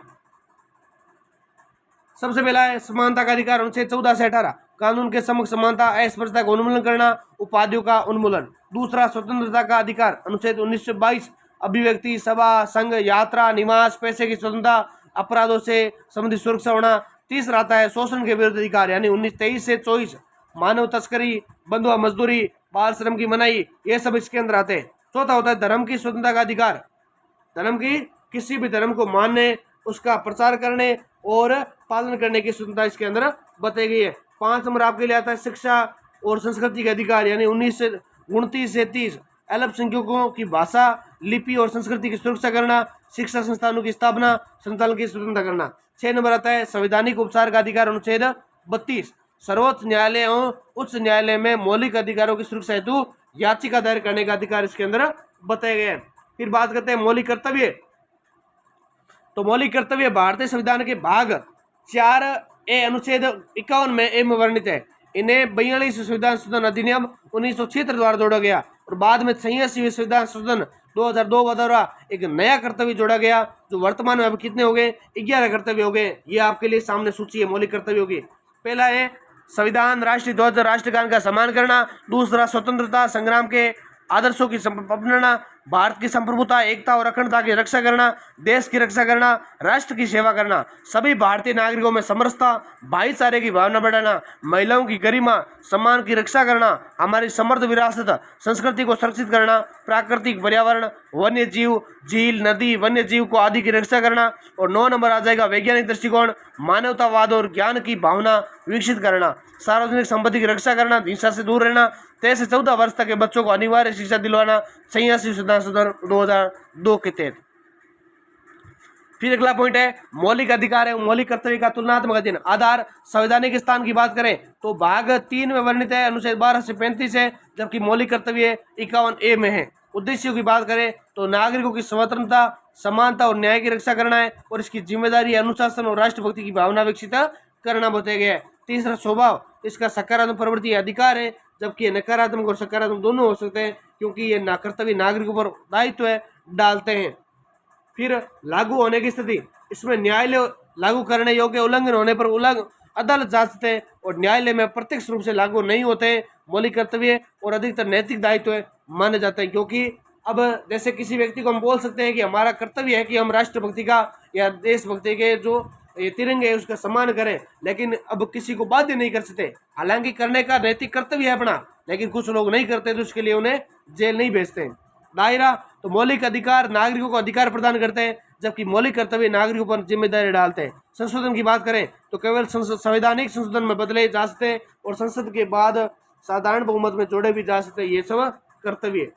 सबसे पहला है समानता का अधिकार, अनुच्छेद 14 से 18, कानून के समक्ष समानता, अस्पृश्यता का उन्मूलन करना, उपाधियों का उन्मूलन। दूसरा स्वतंत्रता का अधिकार, अनुच्छेद 19 से 22, अभिव्यक्ति, सभा, संघ, यात्रा, निवास, पैसे की स्वतंत्रता, अपराधों से संबंधित सुरक्षा होना। तीसरा आता है शोषण के विरुद्ध अधिकार, यानी 1923 से 24, मानव तस्करी, बंधुआ मजदूरी, बाल श्रम की मनाही, ये सब इसके अंदर आते हैं। चौथा होता है धर्म की स्वतंत्रता का अधिकार, धर्म की किसी भी धर्म को मानने, उसका प्रचार करने और पालन करने की स्वतंत्रता इसके अंदर बताई गई है। 5 नंबर आपके लिए आता है शिक्षा और संस्कृति के अधिकार, यानी 1929 से 30, अल्पसंख्यकों की भाषा, लिपि और संस्कृति की सुरक्षा करना, शिक्षा संस्थानों की स्थापना, संचालन की स्वतंत्रता करना। 6 नंबर आता है संवैधानिक उपचार का अधिकार, अनुच्छेद 32, सर्वोच्च न्यायालय एवं उच्च न्यायालय में मौलिक अधिकारों की सुरक्षा हेतु याचिका दायर करने का अधिकार इसके अंदर बताए गए हैं। फिर बात करते हैं मौलिक कर्तव्य। तो मौलिक कर्तव्य भारतीय संविधान के भाग 4A अनुच्छेद 51 में ए में वर्णित है। इन्हें 42 संविधान संशोधन अधिनियम 1976 द्वारा जोड़ा गया और बाद में 86वें संविधान संशोधन 2002 द्वारा एक नया कर्तव्य जोड़ा गया, जो वर्तमान में अब कितने हो गए? 11 कर्तव्य हो गए। ये आपके लिए सामने सूची है मौलिक कर्तव्यों की। पहला है संविधान, राष्ट्रीय ध्वज, राष्ट्रगान का सम्मान करना। दूसरा स्वतंत्रता संग्राम के आदर्शों की अपनाना, भारत की संप्रभुता, एकता और अखंडता की रक्षा करना, देश की रक्षा करना, राष्ट्र की सेवा करना, सभी भारतीय नागरिकों में समरसता, भाईचारे की भावना बढ़ाना, महिलाओं की गरिमा, सम्मान की रक्षा करना, हमारी समृद्ध विरासत संस्कृति को सुरक्षित करना, प्राकृतिक पर्यावरण, वन्य जीव, झील, नदी, वन्य जीव को आदि की रक्षा करना। और 9 नंबर आ जाएगा वैज्ञानिक दृष्टिकोण, मानवतावाद और ज्ञान की भावना विकसित करना, सार्वजनिक संपत्ति की रक्षा करना, हिंसा से दूर रहना, 13 से 14 वर्ष तक के बच्चों को अनिवार्य शिक्षा दिलवाना, 86 संविधान संशोधन 2002 के तहत। फिर अगला पॉइंट है मौलिक अधिकार है मौलिक कर्तव्य का तुलनात्मक अध्ययन। आधार संवैधानिक स्थान की बात करें तो भाग 3 में वर्णित है, अनुच्छेद 12 से 35 है, जबकि मौलिक कर्तव्य 51A में है। उद्देश्यों की बात करें तो नागरिकों की स्वतंत्रता, समानता और न्याय की रक्षा करना है और इसकी जिम्मेदारी अनुशासन और राष्ट्रभक्ति की भावना विकसित करना बताया गया है। तीसरा स्वभाव, इसका सकारात्मक प्रवृत्ति अधिकार है, जबकि नकारात्मक और सकारात्मक दोनों हो सकते हैं, क्योंकि ये कर्तव्य नागरिकों पर दायित्व डालते हैं। फिर लागू होने की स्थिति, इसमें न्यायालय लागू करने योग्य उल्लंघन होने पर अदालत जांचते हैं और न्यायालय में प्रत्यक्ष रूप से लागू नहीं होते हैं। मौलिक कर्तव्य और अधिकतर नैतिक दायित्व माने जाते हैं, क्योंकि अब जैसे किसी व्यक्ति को हम बोल सकते हैं कि हमारा कर्तव्य है कि हम राष्ट्रभक्ति का या देशभक्ति के जो ये तिरंगे है उसका सम्मान करें, लेकिन अब किसी को बाध्य नहीं कर सकते। हालांकि करने का नैतिक कर्तव्य है अपना, लेकिन कुछ लोग नहीं करते तो उसके लिए उन्हें जेल नहीं भेजते। दायरा, तो मौलिक अधिकार नागरिकों को अधिकार प्रदान करते हैं, जबकि मौलिक कर्तव्य नागरिकों पर जिम्मेदारी डालते हैं। संशोधन की बात करें तो केवल संवैधानिक संशोधन में बदले जा सकते हैं और संसद के बाद साधारण बहुमत में जोड़े भी जा सकते हैं। ये सब कर्तव्य,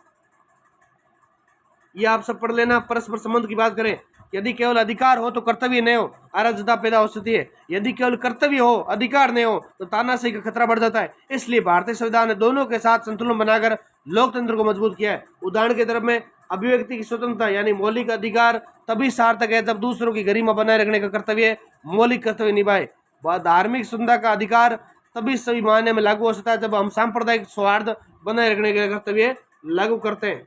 ये आप सब पढ़ लेना। परस्पर संबंध की बात करें, यदि केवल अधिकार हो तो कर्तव्य नहीं हो, अराजकता पैदा हो सकती है। यदि केवल कर्तव्य हो, अधिकार नहीं हो, तो तानाशाही का खतरा बढ़ जाता है। इसलिए भारतीय संविधान ने दोनों के साथ संतुलन बनाकर लोकतंत्र को मजबूत किया है। उदाहरण के तरफ में अभिव्यक्ति की स्वतंत्रता यानी मौलिक अधिकार तभी सार्थक है जब दूसरों की गरिमा बनाए रखने का कर्तव्य मौलिक कर्तव्य निभाए। वह धार्मिक स्वतंत्रता का अधिकार तभी सभी मायने में लागू हो सकता है जब हम सांप्रदायिक सौहार्द बनाए रखने के कर्तव्य लागू करते हैं।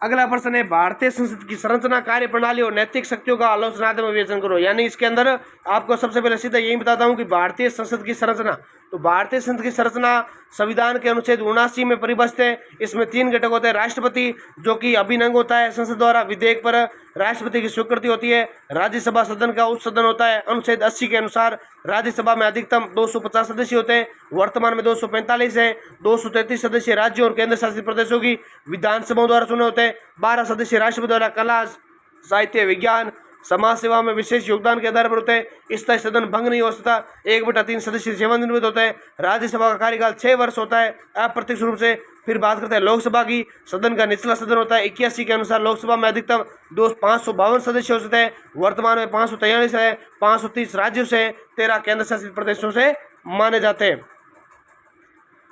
अगला प्रश्न है, भारतीय संसद की संरचना, कार्य प्रणाली और नैतिक शक्तियों का आलोचनात्मक विवेचन करो। यानी इसके अंदर आपको सबसे पहले सीधा यही बताता हूं कि भारतीय संसद की संरचना, तो भारतीय संसद की संरचना संविधान के अनुच्छेद 79 में परिभाषित है। इसमें 3 घटक होते हैं। राष्ट्रपति जो कि अभिन्न अंग होता है संसद द्वारा, विधेयक पर राष्ट्रपति की स्वीकृति होती है। राज्यसभा सदन का उच्च सदन होता है। अनुच्छेद 80 के अनुसार राज्यसभा में अधिकतम 250 सदस्य होते हैं, वर्तमान में 245 है। 233 सदस्य राज्यों और केंद्र शासित प्रदेशों की विधानसभाओं द्वारा चुने होते हैं। 12 सदस्य राष्ट्रपति द्वारा कला, साहित्य, विज्ञान, समाज सेवा में विशेष योगदान के आधार पर होते हैं। स्थायी सदन भंग नहीं हो सकता। 1/3 सदस्य सेवानिवृत्त होते हैं। राज्यसभा का कार्यकाल 6 वर्ष होता है अप्रत्यक्ष रूप से। फिर बात करते हैं लोकसभा की। सदन का निचला सदन होता है। 81 के अनुसार लोकसभा में अधिकतम 552 सदस्य हो सकते हैं। वर्तमान में 543 है। 530 राज्यों से, 13 केंद्र शासित प्रदेशों से माने जाते हैं।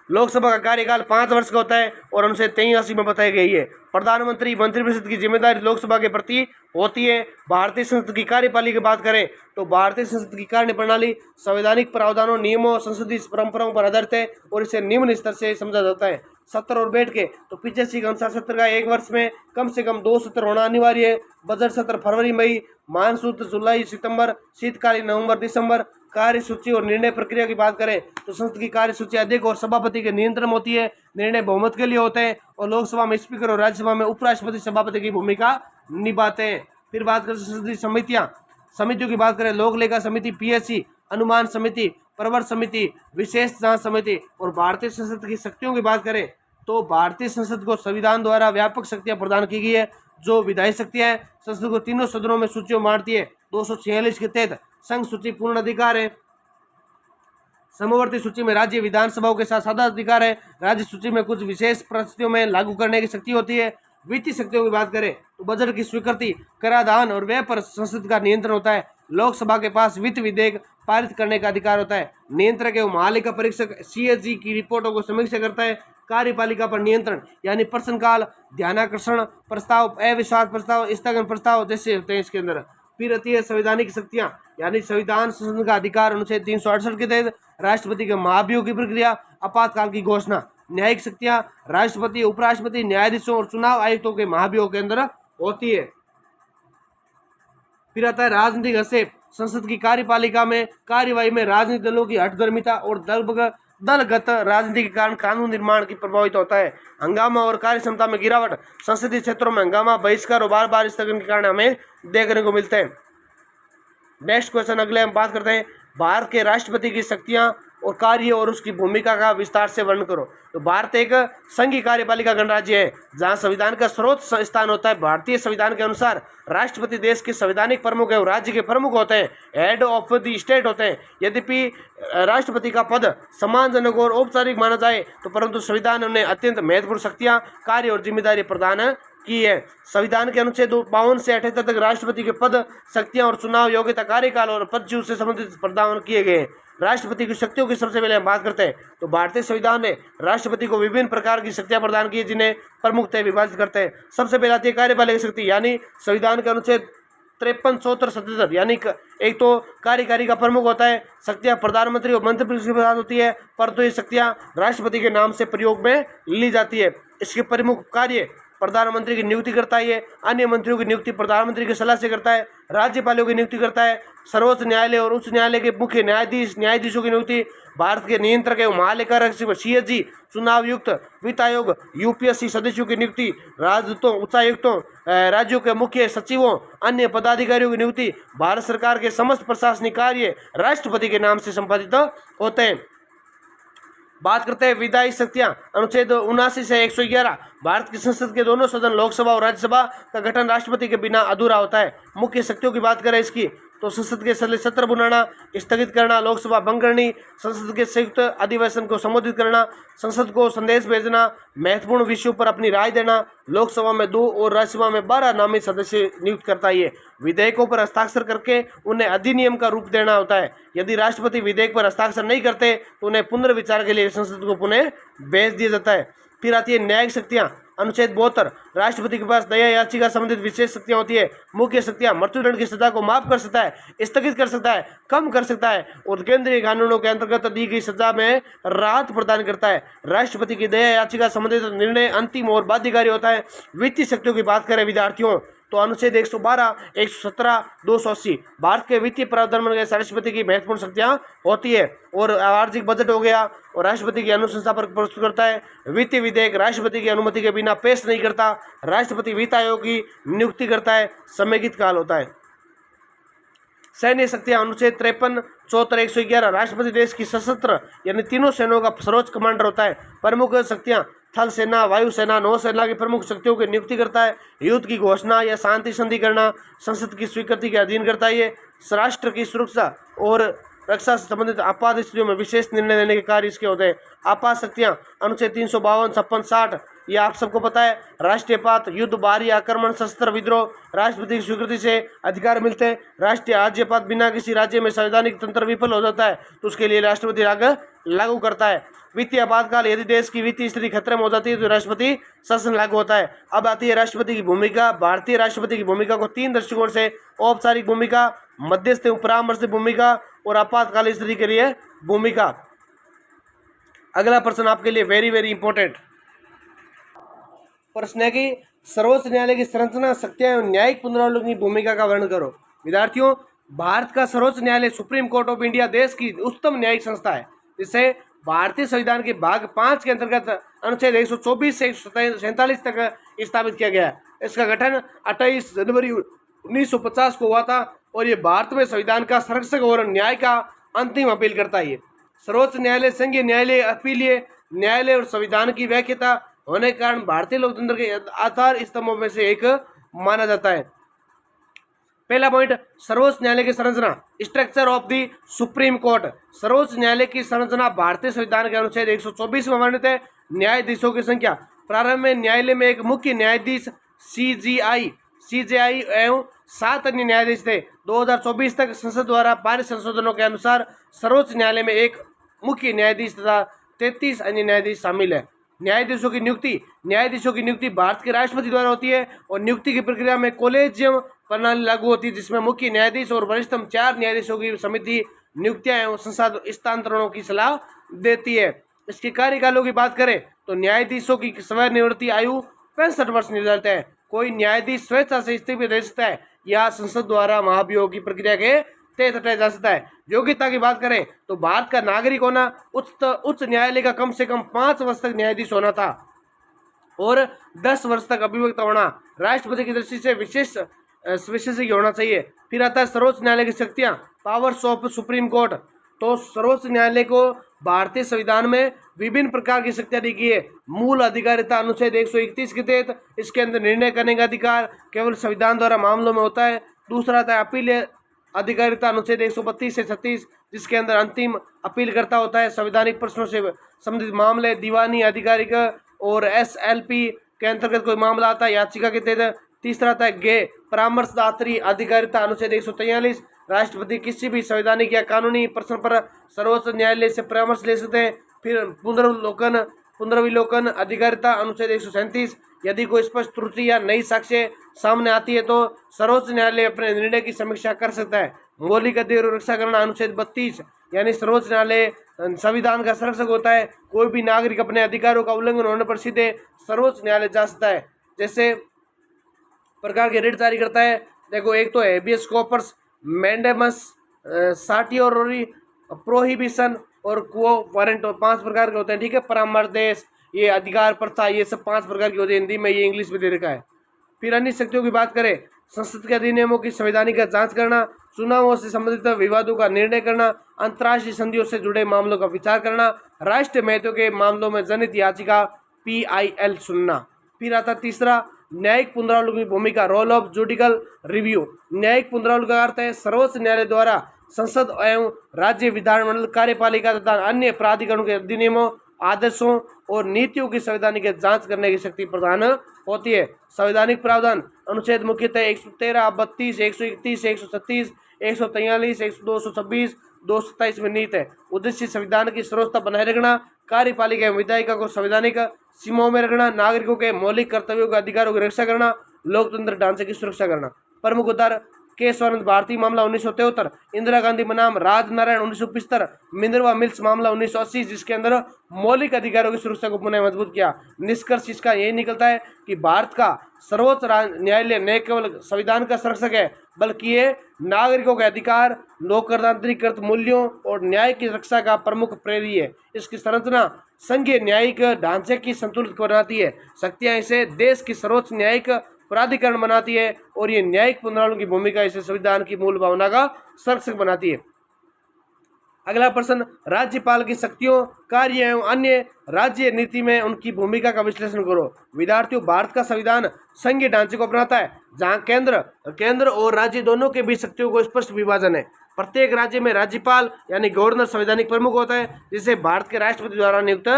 लोकसभा का कार्यकाल 5 वर्ष का होता है और अनुच्छेद 83 में बताई गई है। प्रधानमंत्री, मंत्रिपरिषद की जिम्मेदारी लोकसभा के प्रति होती है। भारतीय संसद की कार्यप्रणाली की बात करें तो भारतीय संसद की कार्यप्रणाली संवैधानिक प्रावधानों, नियमों, संसदीय परंपराओं पर आधारित है और इसे निम्न स्तर से समझा जाता है। सत्र और बैठ के, तो 85 के अनुसार सत्र का एक वर्ष में कम से कम 2 सत्र होना अनिवार्य है। बजट सत्र फरवरी मई, मानसून जुलाई सितंबर, शीतकालीन नवंबर दिसंबर। कार्यसूची और निर्णय प्रक्रिया की बात करें तो संसद की कार्यसूची अध्यक्ष और सभापति के नियंत्रण में होती है। निर्णय बहुमत के लिए होते हैं और लोकसभा में स्पीकर और राज्यसभा में उपराष्ट्रपति सभापति की भूमिका निभाते हैं। फिर बात करें संसदीय समितियों की बात करें, लोक लेखा समिति, पीएससी, अनुमान समिति, प्रवर समिति, विशेष जांच समिति। और भारतीय संसद की शक्तियों की बात करें तो भारतीय संसद को संविधान द्वारा व्यापक शक्तियां प्रदान की गई है। जो विधायी शक्तियां हैं, संसद को तीनों सदनों में सूचियों बांटती है। 246 के तहत संघ सूची पूर्ण अधिकार है। समवर्ती सूची में राज्य विधानसभाओं के साथ साझा अधिकार है। राज्य सूची में कुछ विशेष परिस्थितियों में लागू करने की शक्ति होती है। वित्तीय शक्तियों की बात करें तो बजट की स्वीकृति, कराधान और व्यय पर संसद का नियंत्रण होता है। लोकसभा के पास वित्त विधेयक पारित करने का अधिकार होता है। नियंत्रक एवं महालेखा परीक्षक सीएजी की रिपोर्टों को समीक्षा करता है। कार्यपालिका पर नियंत्रण यानी प्रश्नकाल, ध्यानाकर्षण प्रस्ताव, अविश्वास प्रस्ताव, स्थगन प्रस्ताव जैसे होते हैं इसके अंदर। फिर आती है संवैधानिक शक्तियां यानी संविधान संशोधन का अधिकार। अनुच्छेद 368 के तहत राष्ट्रपति के महाभियोग की प्रक्रिया, आपातकाल की घोषणा। न्यायिक शक्तियां राष्ट्रपति, उपराष्ट्रपति, न्यायाधीशों और चुनाव आयुक्तों के महाभियोग के अंदर होती है। फिर आता है राजनीतिक हस्तक्षेप। संसद की कार्यपालिका में कार्यवाही में राजनीतिक दलों की हठधर्मिता और दलगत राजनीति के कारण कानून निर्माण की प्रभावित होता है। हंगामा और कार्य क्षमता में गिरावट। संसदीय क्षेत्रों में हंगामा, बहिष्कार और बार बार स्थगन के कारण हमें देखने को मिलते हैं। नेक्स्ट क्वेश्चन अगले हम बात करते हैं, भारत के राष्ट्रपति की शक्तियां और कार्य और उसकी भूमिका का विस्तार से वर्णन करो। तो भारत एक संघीय कार्यपालिका गणराज्य है जहां संविधान का सर्वोच्च स्थान होता है। भारतीय संविधान के अनुसार राष्ट्रपति देश के संवैधानिक प्रमुख एवं राज्य के प्रमुख होते हैं, हेड ऑफ द स्टेट होते हैं। यद्यपि राष्ट्रपति का पद सम्मानजनक और औपचारिक माना जाए तो परंतु संविधान ने उन्हें अत्यंत महत्वपूर्ण शक्तियां, कार्य और जिम्मेदारी प्रदान की है। संविधान के अनुच्छेद 52 से 78 तक राष्ट्रपति के पद, शक्तियां और चुनाव योग्यता, कार्यकाल और पद से संबंधित प्रदान किए गए हैं। राष्ट्रपति की शक्तियों की सबसे पहले हम बात करते हैं तो भारतीय संविधान ने राष्ट्रपति को विभिन्न प्रकार की शक्तियां प्रदान की है जिन्हें प्रमुखतः विभाजित करते हैं। सबसे पहले आती है कार्यपालिका शक्ति यानी संविधान के अनुच्छेद 53, 74, 77 यानी एक तो कार्यकारी का प्रमुख होता है। शक्तियां प्रधानमंत्री और मंत्रिपरिषद के साथ होती है परंतु ये शक्तियां राष्ट्रपति के नाम से प्रयोग में ली जाती है। इसके प्रमुख कार्य, प्रधानमंत्री की नियुक्ति करता है, अन्य मंत्रियों की नियुक्ति प्रधानमंत्री की सलाह से करता है, राज्यपालों की नियुक्ति करता है, सर्वोच्च न्यायालय और उच्च न्यायालय के मुख्य न्यायाधीशों की नियुक्ति, भारत के नियंत्रक एवं महालेखा सीएजी, चुनाव आयुक्त, वित्त आयोग, यूपीएससी सदस्यों की नियुक्ति, राजदूतों, उच्चायुक्तों, राज्यों के मुख्य सचिवों, अन्य पदाधिकारियों की नियुक्ति। भारत सरकार के समस्त प्रशासनिक कार्य राष्ट्रपति के नाम से संपादित होते हैं। बात करते हैं विधायी शक्तियां। अनुच्छेद 79 से 111 भारत की संसद के दोनों सदन लोकसभा और राज्यसभा का गठन राष्ट्रपति के बिना अधूरा होता है। मुख्य शक्तियों की बात करें इसकी तो संसद के सत्र बुलाना, स्थगित करना, लोकसभा भंग करनी, संसद के संयुक्त अधिवेशन को संबोधित करना, संसद को संदेश भेजना, महत्वपूर्ण विषयों पर अपनी राय देना। लोकसभा में 2 और राज्यसभा में 12 नामित सदस्य नियुक्त करता है। विधेयकों पर हस्ताक्षर करके उन्हें अधिनियम का रूप देना होता है। यदि राष्ट्रपति विधेयक पर हस्ताक्षर नहीं करते तो उन्हें पुनर्विचार के लिए संसद को पुनः भेज दिया जाता है। फिर आती है न्यायिक शक्तियाँ। अनुच्छेद 72, राष्ट्रपति के पास दया याचिका संबंधित विशेष शक्तियां होती है। मुख्य शक्तियां मृत्युदंड की सजा को माफ कर सकता है, स्थगित कर सकता है, कम कर सकता है और केंद्रीय कानूनों के अंतर्गत दी गई सजा में राहत प्रदान करता है। राष्ट्रपति की दया याचिका संबंधित निर्णय अंतिम और बाध्यकारी होता है। वित्तीय शक्तियों की बात करें विद्यार्थियों तो अनुच्छेद 112, 117, 280 भारत के वित्तीय प्रावधान में राष्ट्रपति की महत्वपूर्ण शक्तियां होती है और वार्षिक बजट हो गया और राष्ट्रपति की अनुशंसा पर प्रस्तुत करता है। वित्तीय विधेयक राष्ट्रपति की अनुमति के बिना पेश नहीं करता। राष्ट्रपति वित्त आयोग की नियुक्ति करता है। समेकित काल होता है। सैन्य शक्तियां अनुच्छेद 53, 74, 111 राष्ट्रपति देश की सशस्त्र यानी तीनों सेनाओं का सर्वोच्च कमांडर होता है। प्रमुख शक्तियां थल सेना, वायुसेना, नौसेना की प्रमुख शक्तियों की नियुक्ति करता है। युद्ध की घोषणा या शांति संधि करना संसद की स्वीकृति के अधीन करता है। ये राष्ट्र की सुरक्षा और रक्षा से संबंधित आपात स्थितियों में विशेष निर्णय लेने के कार्य इसके होते हैं। आपात शक्तियां अनुच्छेद 352, 56, 60 ये आप सबको पता है। राष्ट्रीयपात, युद्ध, बाहरी आक्रमण, सशस्त्र विद्रोह राष्ट्रपति की स्वीकृति से अधिकार मिलते हैं। राष्ट्रीय राज्यपात बिना किसी राज्य में संवैधानिक तंत्र विफल हो जाता है तो उसके लिए राष्ट्रपति लागू करता है। वित्तीय आपातकाल यदि देश की वित्तीय स्थिति खतरे में हो जाती है तो राष्ट्रपति शासन लागू होता है। अब आती है राष्ट्रपति की भूमिका। भारतीय राष्ट्रपति की भूमिका को 3 दृष्टिकोण से औपचारिक भूमिका, मध्यस्थ परामर्श भूमिका और आपातकालीन स्थिति के लिए भूमिका। अगला प्रश्न आपके लिए वेरी वेरी इंपॉर्टेंट प्रश्न है कि सर्वोच्च न्यायालय की संरचना, शक्तियां एवं न्यायिक पुनरावलोकन की भूमिका का वर्णन करो। विद्यार्थियों, भारत का सर्वोच्च न्यायालय सुप्रीम कोर्ट ऑफ इंडिया देश की उच्चतम न्यायिक संस्था है। इसे भारतीय संविधान के भाग 5 के अंतर्गत अनुच्छेद 124 से 147 तक स्थापित किया गया है। इसका गठन 28 जनवरी 1950 को हुआ था और ये भारत में संविधान का संरक्षक और न्याय का अंतिम अपील करता है। सर्वोच्च न्यायालय संघीय न्यायालय, अपीलीय न्यायालय और संविधान की व्याख्याता होने के कारण भारतीय लोकतंत्र के आधार स्तंभों में से एक माना जाता है। पहला पॉइंट, सर्वोच्च न्यायालय की संरचना, structure of the supreme court. सर्वोच्च न्यायालय की संरचना भारतीय संविधान के अनुच्छेद 124 में वर्णित है। न्यायाधीशों की संख्या, प्रारंभ में न्यायालय में एक मुख्य न्यायाधीश सीजेआई एवं 7 अन्य न्यायाधीश थे। 2024 तक संसद द्वारा पारित संशोधनों के अनुसार सर्वोच्च न्यायालय में एक मुख्य न्यायाधीश तथा 33 अन्य न्यायाधीश शामिल है। न्यायाधीशों की नियुक्ति भारत के राष्ट्रपति द्वारा होती है और नियुक्ति की प्रक्रिया में कोलेजियम प्रणाली लागू होती है जिसमें मुख्य न्यायाधीश और वरिष्ठतम 4 न्यायाधीशों की समिति नियुक्तियां एवं स्थानांतरणों की सलाह देती है। इसके कार्यकालों की बात करें तो न्यायाधीशों की सेवानिवृत्ति आयु 65 वर्ष निर्धारित है। कोई न्यायाधीश स्वेच्छा से इस्तीफा दे सकता है या संसद द्वारा महाभियोग की प्रक्रिया के तहत हटाया जा सकता है। योग्यता की बात करें तो भारत का नागरिक होना, उच्च न्यायालय का कम से कम 5 वर्ष तक न्यायाधीश होना था और 10 वर्ष तक अभिवक्ता होना, राष्ट्रपति की दृष्टि से विशेषज्ञ होना चाहिए। फिर आता है सर्वोच्च न्यायालय की शक्तियां, पावर्स ऑफ सुप्रीम कोर्ट। तो सर्वोच्च न्यायालय को भारतीय संविधान में विभिन्न प्रकार की शक्तियां दी गई है। मूल अधिकारिता अनुच्छेद 131 के तहत इसके अंदर निर्णय करने का अधिकार केवल संविधान द्वारा मामलों में होता है। दूसरा आता है अपील अधिकारिता अनुच्छेद 132 से 36 जिसके अंदर अंतिम अपील करता होता है संवैधानिक प्रश्नों से संबंधित मामले। दीवानी अधिकारिक और SLP के अंतर्गत कोई मामला आता है याचिका के तहत। तीसरा आता है गे परामर्शदात्री अधिकारिता अनुच्छेद 143 राष्ट्रपति किसी भी संवैधानिक या कानूनी प्रश्न पर सर्वोच्च न्यायालय से परामर्श ले सकते हैं। फिर पुनर्विलोकन अधिकारिता अनुच्छेद 137 यदि कोई स्पष्ट त्रुटि या नई साक्ष्य सामने आती है तो सर्वोच्च न्यायालय अपने निर्णय की समीक्षा कर सकता है। मौलिक अधिकारों की रक्षा करना अनुच्छेद 32 यानी सर्वोच्च न्यायालय संविधान का संरक्षक होता है। कोई भी नागरिक अपने अधिकारों का उल्लंघन होने पर सीधे सर्वोच्च न्यायालय जा सकता है। जैसे प्रकार के रिट जारी करता है, देखो एक तो हेबियस कॉर्पस, मैंडेमस, साटियोरी, प्रोहिबिशन और क्वो वारंट 5 प्रकार के होते हैं। ठीक है, परामर्श, ये अधिकार प्रथा, ये सब 5 प्रकार की होती है। हिंदी में ये इंग्लिश में दे रखा है। फिर अन्य शक्तियों की बात करें, संसद के अधिनियमों की संवैधानिक जांच करना, चुनावों से संबंधित विवादों का निर्णय करना, अंतर्राष्ट्रीय संधियों से जुड़े मामलों का विचार करना, राष्ट्रीय महत्व के मामलों में जनहित याचिका PIL सुनना। फिर आता तीसरा न्यायिक पुनरावलोकन की भूमिका, रोल ऑफ जुडिकल रिव्यू। न्यायिक पुनरावलोकन का अर्थ है सर्वोच्च न्यायालय द्वारा संसद एवं राज्य विधानमंडल, कार्यपालिका तथा अन्य प्राधिकरणों के अधिनियमों, आदर्शों और नीतियों की संवैधानिक जांच करने की शक्ति प्रदान होती है। संवैधानिक प्रावधान अनुच्छेद मुख्यतः 113, 32, 131, 136, 143, 226, 227 में निहित है। उद्देश्य संविधान की सर्वोच्चता बनाए रखना, कार्यपालिका एवं विधायिका को संवैधानिक सीमाओं में रखना, नागरिकों के मौलिक कर्तव्यों के अधिकारों की रक्षा करना, लोकतंत्र ढांचे की सुरक्षा करना। प्रमुख उद्धार के स्वानंद भारती मामला 1973, इंदिरा गांधी बनाम राजनारायण 1975, मिनर्वा मिल्स मामला 1980, जिसके अंदर मौलिक अधिकारों की सुरक्षा को पुनः मजबूत किया। निष्कर्ष इसका यही निकलता है कि भारत का सर्वोच्च न्यायालय न केवल संविधान का संरक्षक है, बल्कि ये नागरिकों के अधिकार, लोकतांत्रिक मूल्यों और न्याय की रक्षा का प्रमुख प्रेरक है। इसकी संरचना संघीय न्यायिक ढांचे की संतुलित बनाती है। शक्तियां इसे देश की सर्वोच्च न्यायिक प्राधिकरण बनाती है और ये न्यायिक पुनरावलोकन की भूमिका इसे संविधान की मूल भावना का संरक्षक बनाती है। अगला प्रश्न, राज्यपाल की शक्तियों, कार्य एवं अन्य राज्य नीति में उनकी भूमिका का विश्लेषण करो। विद्यार्थियों, भारत का संविधान संघीय ढांचे को अपनाता है, जहां केंद्र और राज्य दोनों के बीच शक्तियों को स्पष्ट विभाजन है। प्रत्येक राज्य में राज्यपाल यानी गवर्नर संवैधानिक प्रमुख होता है, जिसे भारत के राष्ट्रपति द्वारा नियुक्त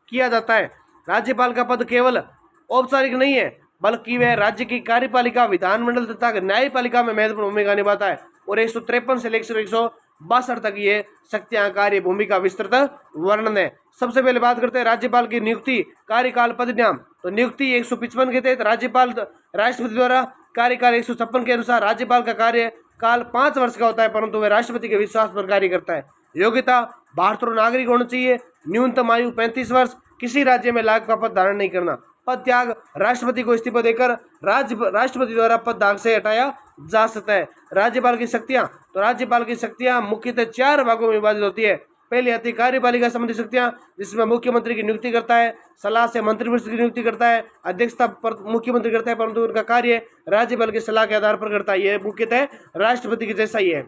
किया जाता है। राज्यपाल का पद केवल औपचारिक नहीं है, बल्कि वह राज्य की कार्यपालिका, विधानमंडल तथा न्यायपालिका में महत्वपूर्ण भूमिका निभाता है और 153 से लेकर 162 तक ये शक्तियां, कार्य, भूमिका विस्तृत वर्णन है। सबसे पहले बात करते हैं राज्यपाल की नियुक्ति, कार्यकाल, पदनाम। तो नियुक्ति 155 के तहत राज्यपाल राष्ट्रपति द्वारा, कार्यकाल 156 के अनुसार राज्यपाल का कार्यकाल 5 वर्ष का होता है, परंतु वह राष्ट्रपति के विश्वास पर कार्य करता है। योग्यता, भारतीय नागरिक होना चाहिए, न्यूनतम आयु 35 वर्ष, किसी राज्य में लाभ का पद धारण नहीं करना। पद त्याग, राष्ट्रपति को इस्तीफा देकर राष्ट्रपति द्वारा पद त्याग से हटाया जा सकता है। राज्यपाल की शक्तियां, तो राज्यपाल की शक्तियां मुख्यतः 4 भागों में विभाजित होती है। पहली आती है कार्यपालिका संबंधी शक्तियां, जिसमें मुख्यमंत्री की नियुक्ति करता है, सलाह से मंत्रिपरिषद की नियुक्ति करता है, अध्यक्षता पर मुख्यमंत्री करता है, परंतु उनका कार्य राज्यपाल की सलाह के आधार पर करता है। यह मुख्यतः राष्ट्रपति के जैसा ही है।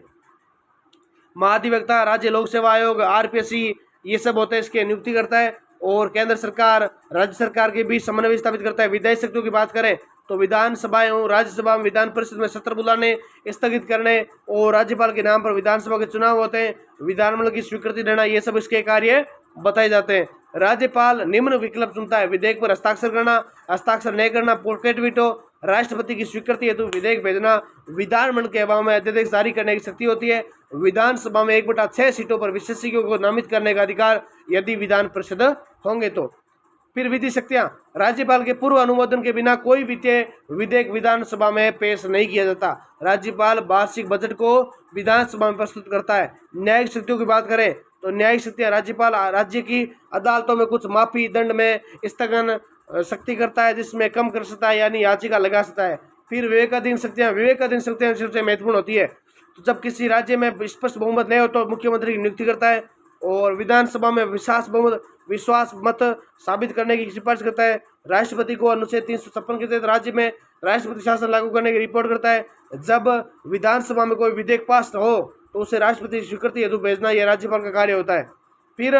महाधिवक्ता, राज्य लोक सेवा आयोग, आरपीएससी, ये सब होते हैं, इसके नियुक्ति करता है और केंद्र सरकार, राज्य सरकार के बीच समन्वय स्थापित करता है। विधायी शक्तियों की बात करें तो विधानसभा एवं राज्यसभा में विधान परिषद में सत्र बुलाने, स्थगित करने और राज्यपाल के नाम पर विधानसभा के चुनाव होते हैं, विधानमंडल की स्वीकृति देना, ये सब इसके कार्य बताए जाते हैं। राज्यपाल निम्न विकल्प चुनता है: विधेयक पर हस्ताक्षर करना, हस्ताक्षर नहीं करना, पॉकेट वीटो, राष्ट्रपति की स्वीकृति हेतु विधेयक भेजना, विधानमंडल के अभाव में अध्यादेश जारी करने की शक्ति होती है, विधानसभा में 1/6 सीटों पर विशेषज्ञों को नामित करने का अधिकार यदि विधान परिषद होंगे तो। फिर विधि शक्तियां, राज्यपाल के पूर्व अनुमोदन के बिना कोई वित्तीय विधेयक विधानसभा में पेश नहीं किया जाता। राज्यपाल वार्षिक बजट को विधानसभा में प्रस्तुत करता है। न्यायिक शक्तियों की बात करें तो न्यायिक शक्तियां, राज्यपाल राज्य की अदालतों में कुछ माफी दंड में स्थगन शक्ति करता है, जिसमें कम कर सकता है यानी याचिका लगा सकता है। फिर विवेकाधीन शक्तियां सबसे महत्वपूर्ण होती है। तो जब किसी राज्य में स्पष्ट बहुमत नहीं हो तो मुख्यमंत्री की नियुक्ति करता है और विधानसभा में विश्वास मत साबित करने की सिफारिश करता है। राष्ट्रपति को अनुच्छेद 356 के तहत राज्य में राष्ट्रपति शासन लागू करने की रिपोर्ट करता है। जब विधानसभा में कोई विधेयक पास हो तो उसे राष्ट्रपति की स्वीकृति हेतु भेजना, यह राज्यपाल का कार्य होता है। फिर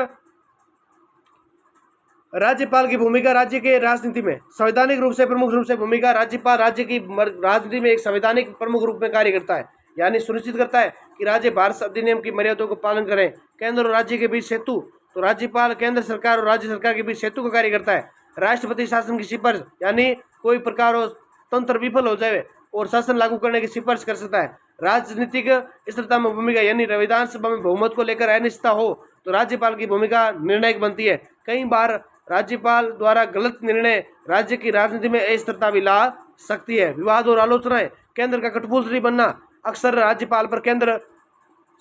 राज्यपाल की भूमिका राज्य के राजनीति में संवैधानिक रूप से प्रमुख रूप से भूमिका, राज्यपाल राज्य की राजनीति में एक संवैधानिक प्रमुख रूप में कार्य करता है, यानी सुनिश्चित करता है कि राज्य भारत अधिनियम की मर्यादाओं को पालन करें। केंद्र और राज्य के बीच सेतु, तो राज्यपाल केंद्र सरकार और राज्य सरकार के बीच सेतु का कार्य करता है। राष्ट्रपति शासन की सिफारिश, यानी कोई प्रकार तंत्र विफल हो जाए और शासन लागू करने की सिफारिश कर सकता है। राजनीतिक स्थिरता में भूमिका, यानी विधानसभा में बहुमत को लेकर अनिश्चितता हो तो राज्यपाल की भूमिका निर्णायक बनती है। कई बार राज्यपाल द्वारा गलत निर्णय राज्य की राजनीति में अस्थिरता भी ला सकती है। विवाद और आलोचनाएं, केंद्र का कठपुतली बनना, अक्सर राज्यपाल पर केंद्र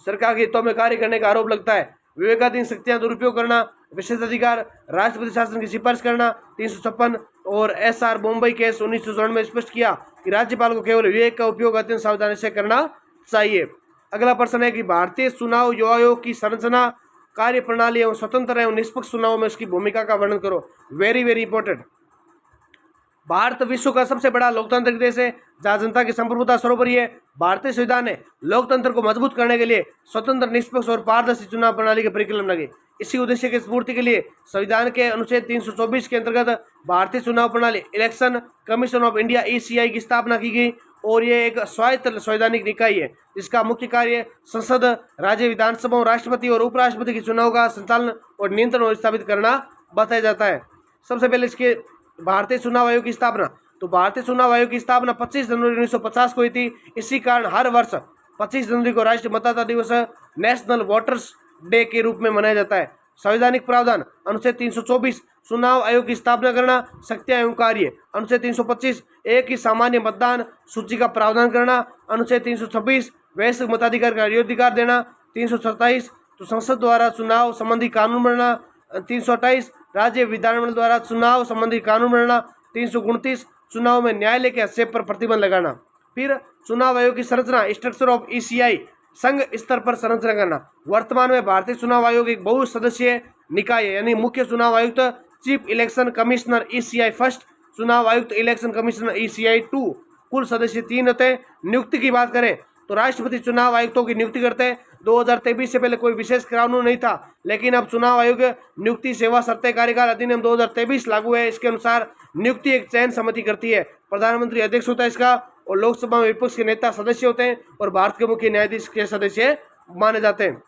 सरकार के हितों में कार्य करने का आरोप लगता है। विवेकाधीन शक्तियां दुरुपयोग करना, विशेषाधिकार, राष्ट्रपति शासन की सिफारिश करना, 356 और एसआर बॉम्बई केस 1964 में स्पष्ट किया कि राज्यपाल को केवल विवेक का उपयोग अत्यंत सावधानी से करना चाहिए। अगला प्रश्न है कि भारतीय चुनाव आयोग की संरचना, कार्य प्रणाली एवं स्वतंत्र एवं निष्पक्ष चुनाव में उसकी भूमिका का वर्णन करो। Very very important. भारत विश्व का सबसे बड़ा लोकतांत्रिक देश है जहाँ जनता की संप्रभुता सर्वोपरि है। भारतीय संविधान ने लोकतंत्र को मजबूत करने के लिए स्वतंत्र, निष्पक्ष और पारदर्शी चुनाव प्रणाली की परिकल्पना की। इसी उद्देश्य की पूर्ति के लिए संविधान के अनुच्छेद 324 के अंतर्गत भारतीय चुनाव प्रणाली election commission of India (ECI) की स्थापना की गई और ये एक स्वायत्त संवैधानिक निकाय है जिसका मुख्य कार्य संसद, राज्य विधानसभाओं, राष्ट्रपति और उपराष्ट्रपति के चुनाव का संचालन और नियंत्रण और स्थापित करना बताया जाता है। सबसे पहले इसके भारतीय चुनाव आयोग की स्थापना, तो भारतीय चुनाव आयोग की स्थापना 25 जनवरी 1950 को हुई थी। इसी कारण हर वर्ष 25 जनवरी को राष्ट्रीय मतदाता दिवस, नेशनल वोटर्स डे के रूप में मनाया जाता है। संवैधानिक प्रावधान अनुच्छेद 324 चुनाव आयोग की स्थापना करना, शक्तियां एवं कार्य। अनुच्छेद 325 एक ही सामान्य मतदान सूची का प्रावधान करना। अनुच्छेद 326 वैश्विक मताधिकार का अधिकार देना। 327 तो संसद द्वारा चुनाव संबंधी कानून बनाना। 328 राज्य विधानमंडल द्वारा चुनाव संबंधी कानून बनाना। 329 चुनाव में न्यायालय के हस्तक्षेप पर प्रतिबंध लगाना। फिर चुनाव आयोग की संरचना, स्ट्रक्चर ऑफ ईसीआई, संघ स्तर पर संरचना करना। वर्तमान में भारतीय चुनाव आयोग एक बहुसदस्यीय निकाय है, यानी मुख्य चुनाव आयुक्त, chief election commissioner ECI first, चुनाव आयुक्त इलेक्शन कमिश्नर ईसीआई 2, कुल सदस्य 3 होते हैं। नियुक्ति की बात करें तो राष्ट्रपति चुनाव आयुक्तों की नियुक्ति करते हैं। 2023 से पहले कोई विशेष कानून नहीं था, लेकिन अब चुनाव आयोग नियुक्ति सेवा शर्तें कार्यकाल अधिनियम 2023 लागू है। इसके अनुसार नियुक्ति एक चयन समिति करती है। प्रधानमंत्री अध्यक्ष होता है इसका, और लोकसभा में विपक्ष के नेता सदस्य होते हैं, और भारत के मुख्य न्यायाधीश के सदस्य माने जाते हैं।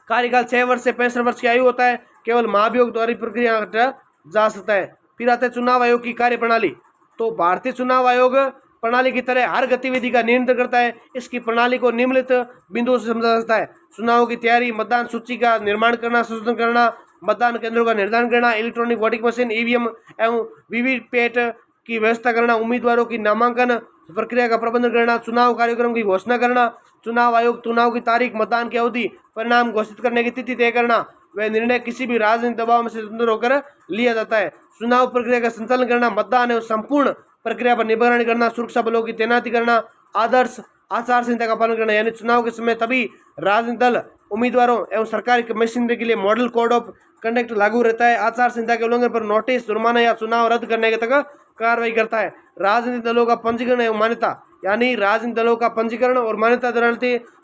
कार्यकाल 6 वर्ष से 65 वर्ष की आयु होता है। केवल महाभियोग द्वारा प्रक्रिया हटा जा सकता है। फिर आता है चुनाव आयोग की कार्यप्रणाली। तो भारतीय चुनाव आयोग प्रणाली की तरह हर गतिविधि का नियंत्रण करता है। इसकी प्रणाली को निम्नलिखित बिंदुओं से समझा जा सकता है: चुनाव की तैयारी, मतदान सूची का निर्माण करना, संशोधन करना, मतदान केंद्रों का निर्धारण करना, इलेक्ट्रॉनिक वोटिंग मशीन ईवीएम एवं वीवीपैट की व्यवस्था करना, उम्मीदवारों की नामांकन प्रक्रिया का प्रबंधन करना, चुनाव कार्यक्रम की घोषणा करना, चुनाव आयोग चुनाव की तारीख, मतदान की अवधि, परिणाम घोषित करने की तिथि तय करना। वह निर्णय किसी भी राजनीतिक दबाव में से स्वतंत्र होकर लिया जाता है। चुनाव प्रक्रिया का संचालन करना, मतदान एवं संपूर्ण प्रक्रिया पर निगरानी करना, सुरक्षा बलों की तैनाती करना, आदर्श आचार संहिता का पालन करना, यानी चुनाव के समय तभी राजनीतिक दल, उम्मीदवारों एवं सरकारी मशीनरी के लिए मॉडल कोड ऑफ कंडक्ट लागू रहता है। आचार संहिता के उल्लंघन पर नोटिस, जुर्माना या चुनाव रद्द करने के तक कार्रवाई करता है। राजनीतिक दलों का पंजीकरण एवं मान्यता, यानी राजनीतिक दलों का पंजीकरण और मान्यता दौरान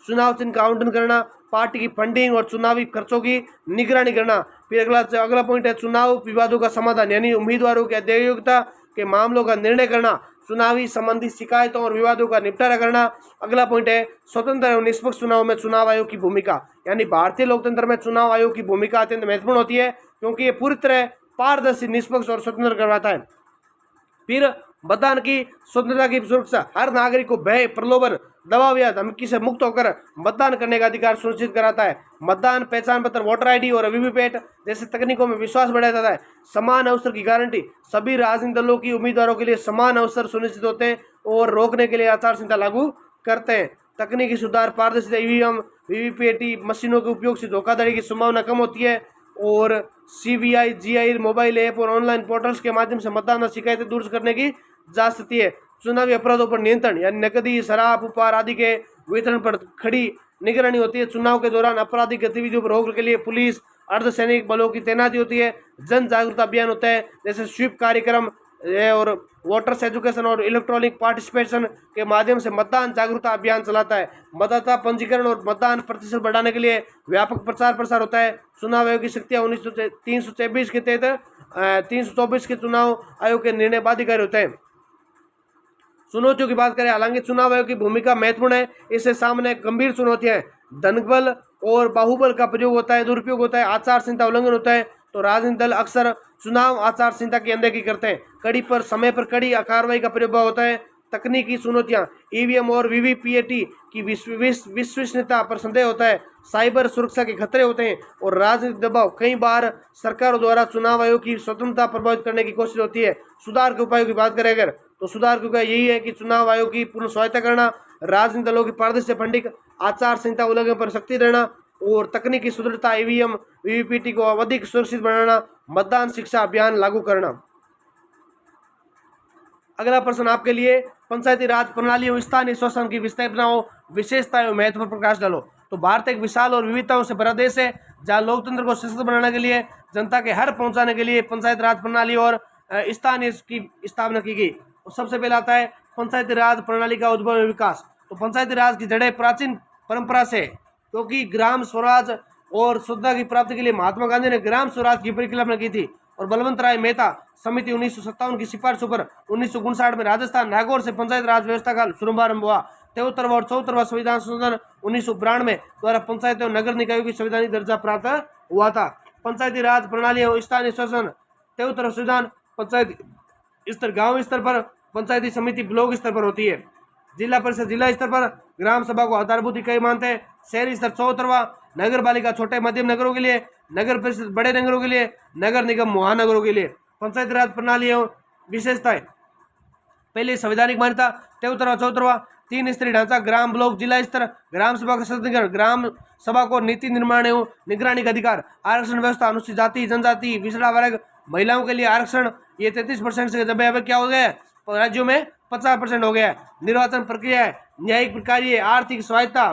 चुनाव चिन्ह का आवंटन करना, पार्टी की फंडिंग और चुनावी खर्चों की निगरानी करना। फिर अगला पॉइंट है चुनाव विवादों का समाधान, यानी उम्मीदवारों की अयोग्यता के मामलों का निर्णय करना, चुनावी संबंधी शिकायतों और विवादों का निपटारा करना। अगला पॉइंट है स्वतंत्र एवं निष्पक्ष चुनाव में चुनाव आयोग की भूमिका, यानी भारतीय लोकतंत्र में चुनाव आयोग की भूमिका अत्यंत महत्वपूर्ण होती है, क्योंकि ये पूरी तरह पारदर्शी, निष्पक्ष और स्वतंत्र करवाता है। फिर मतदान की स्वतंत्रता की सुरक्षा, हर नागरिक को भय, प्रलोभन, दबाव या धमकी से मुक्त होकर मतदान करने का अधिकार सुनिश्चित कराता है। मतदान पहचान पत्र, वोटर आईडी और वीवीपैट जैसे तकनीकों में विश्वास बढ़ाया जाता है। समान अवसर की गारंटी, सभी राजनीतिक दलों की उम्मीदवारों के लिए समान अवसर सुनिश्चित होते हैं और रोकने के लिए आचार संहिता लागू करते हैं। तकनीकी सुधार, पारदर्शिता, ईवीएम वीवीपैटी मशीनों के उपयोग से धोखाधड़ी की संभावना कम होती है और सीवीआई, जीआई मोबाइल ऐप और ऑनलाइन पोर्टल्स के माध्यम से मतदान शिकायतें दूर करने की जा सकती है। चुनावी अपराधों पर नियंत्रण, यानी नकदी, शराब, उपहार आदि के वितरण पर खड़ी निगरानी होती है। चुनाव के दौरान आपराधिक गतिविधियों पर रोक के लिए पुलिस, अर्धसैनिक बलों की तैनाती होती है। जन जागरूकता अभियान होता है, जैसे स्वीप कार्यक्रम और वोटर्स एजुकेशन और इलेक्ट्रॉनिक पार्टिसिपेशन के माध्यम से मतदान जागरूकता अभियान चलाता है। मतदाता पंजीकरण और मतदान प्रतिशत बढ़ाने के लिए व्यापक प्रचार प्रसार होता है। चुनाव आयोग की शक्तियाँ 324 के तहत 324 के चुनाव आयोग के निर्णय बाध्यकारी होते हैं। चुनौतियों की बात करें, हालांकि चुनाव आयोग की भूमिका महत्वपूर्ण है, इससे सामने गंभीर चुनौतियां हैं। धनबल और बाहुबल का प्रयोग होता है, दुरुपयोग होता है, आचार संहिता उल्लंघन होता है। तो राजनीतिक दल अक्सर चुनाव आचार संहिता की अनदेखी करते हैं। कड़ी पर समय पर कड़ी कार्रवाई का प्रयोग होता है। तकनीकी चुनौतियां, ईवीएम और वीवीपैटी की विश्वसनीयता पर संदेह होता है। साइबर सुरक्षा के खतरे होते हैं और राजनीतिक दबाव, कई बार सरकारों द्वारा चुनाव आयोग की स्वतंत्रता प्रभावित करने की कोशिश होती है। सुधार के उपायों की बात करें अगर, तो सुधार के उपाय यही है कि चुनाव आयोग की पूर्ण स्वायत्ता करना, राजनीतिक दलों की पारदर्शी फंडिंग, आचार संहिता उल्लंघन पर सख्ती रहना और तकनीकी सुदृढ़ता, ईवीएम वीवीपैटी को अधिक सुरक्षित बनाना, मतदान शिक्षा अभियान लागू करना। अगला प्रश्न आपके लिए, पंचायती राज प्रणाली एवं स्थानीय शासन की विस्थापनाओं, विशेषताएं और महत्व पर प्रकाश डालो। तो भारत एक विशाल और विविधताओं से भरा देश है, जहाँ लोकतंत्र को सशक्त बनाने के लिए, जनता के हर पहुंचाने के लिए पंचायत राज प्रणाली और स्थानीय की स्थापना की गई। तो सबसे पहले आता है पंचायती राज प्रणाली का उद्भव एवं विकास। तो पंचायती राज की जड़ें प्राचीन परंपरा से, क्योंकि ग्राम स्वराज और शुद्धता की प्राप्ति के लिए महात्मा गांधी ने ग्राम स्वराज की परिकल्पना की थी और बलवंत राय मेहता समिति 1957 की सिफारिशों पर 1959 में राजस्थान नागौर से पंचायत राज व्यवस्था का शुभारंभ हुआ। 73वां और 74वां संविधान संशोधन 1992 द्वारा पंचायत एवं नगर निकायों की संवैधानिक दर्जा प्राप्त हुआ था। पंचायती राज प्रणाली एवं स्थानीय शासन 73वां संविधान पंचायत स्तर, गांव स्तर पर पंचायती समिति ब्लॉक स्तर पर होती है। जिला परिषद जिला स्तर पर, ग्राम सभा को आधारभूत इकाई मानते हैं। शहरी स्तर 74वां, नगर पालिका छोटे मध्यम नगरों के लिए, नगर परिषद बड़े नगरों के लिए, नगर निगम महानगरों के लिए। पंचायत राज प्रणाली एवं विशेषताएं। पहले संवैधानिक मान्यता, 73वां 74वां 3 स्तरीय ढांचा, ग्राम ब्लॉक जिला स्तर, ग्राम सभा का सशक्तिकरण, ग्राम सभा को नीति निर्माण एवं निगरानी का अधिकार, आरक्षण व्यवस्था, अनुसूचित जाति जनजाति पिछड़ा वर्ग महिलाओं के लिए आरक्षण, ये 33% से जब अब क्या हो गया है राज्यों में 50% हो गया है। निर्वाचन प्रक्रिया, न्यायिक प्रक्रिया, आर्थिक स्वायत्ता,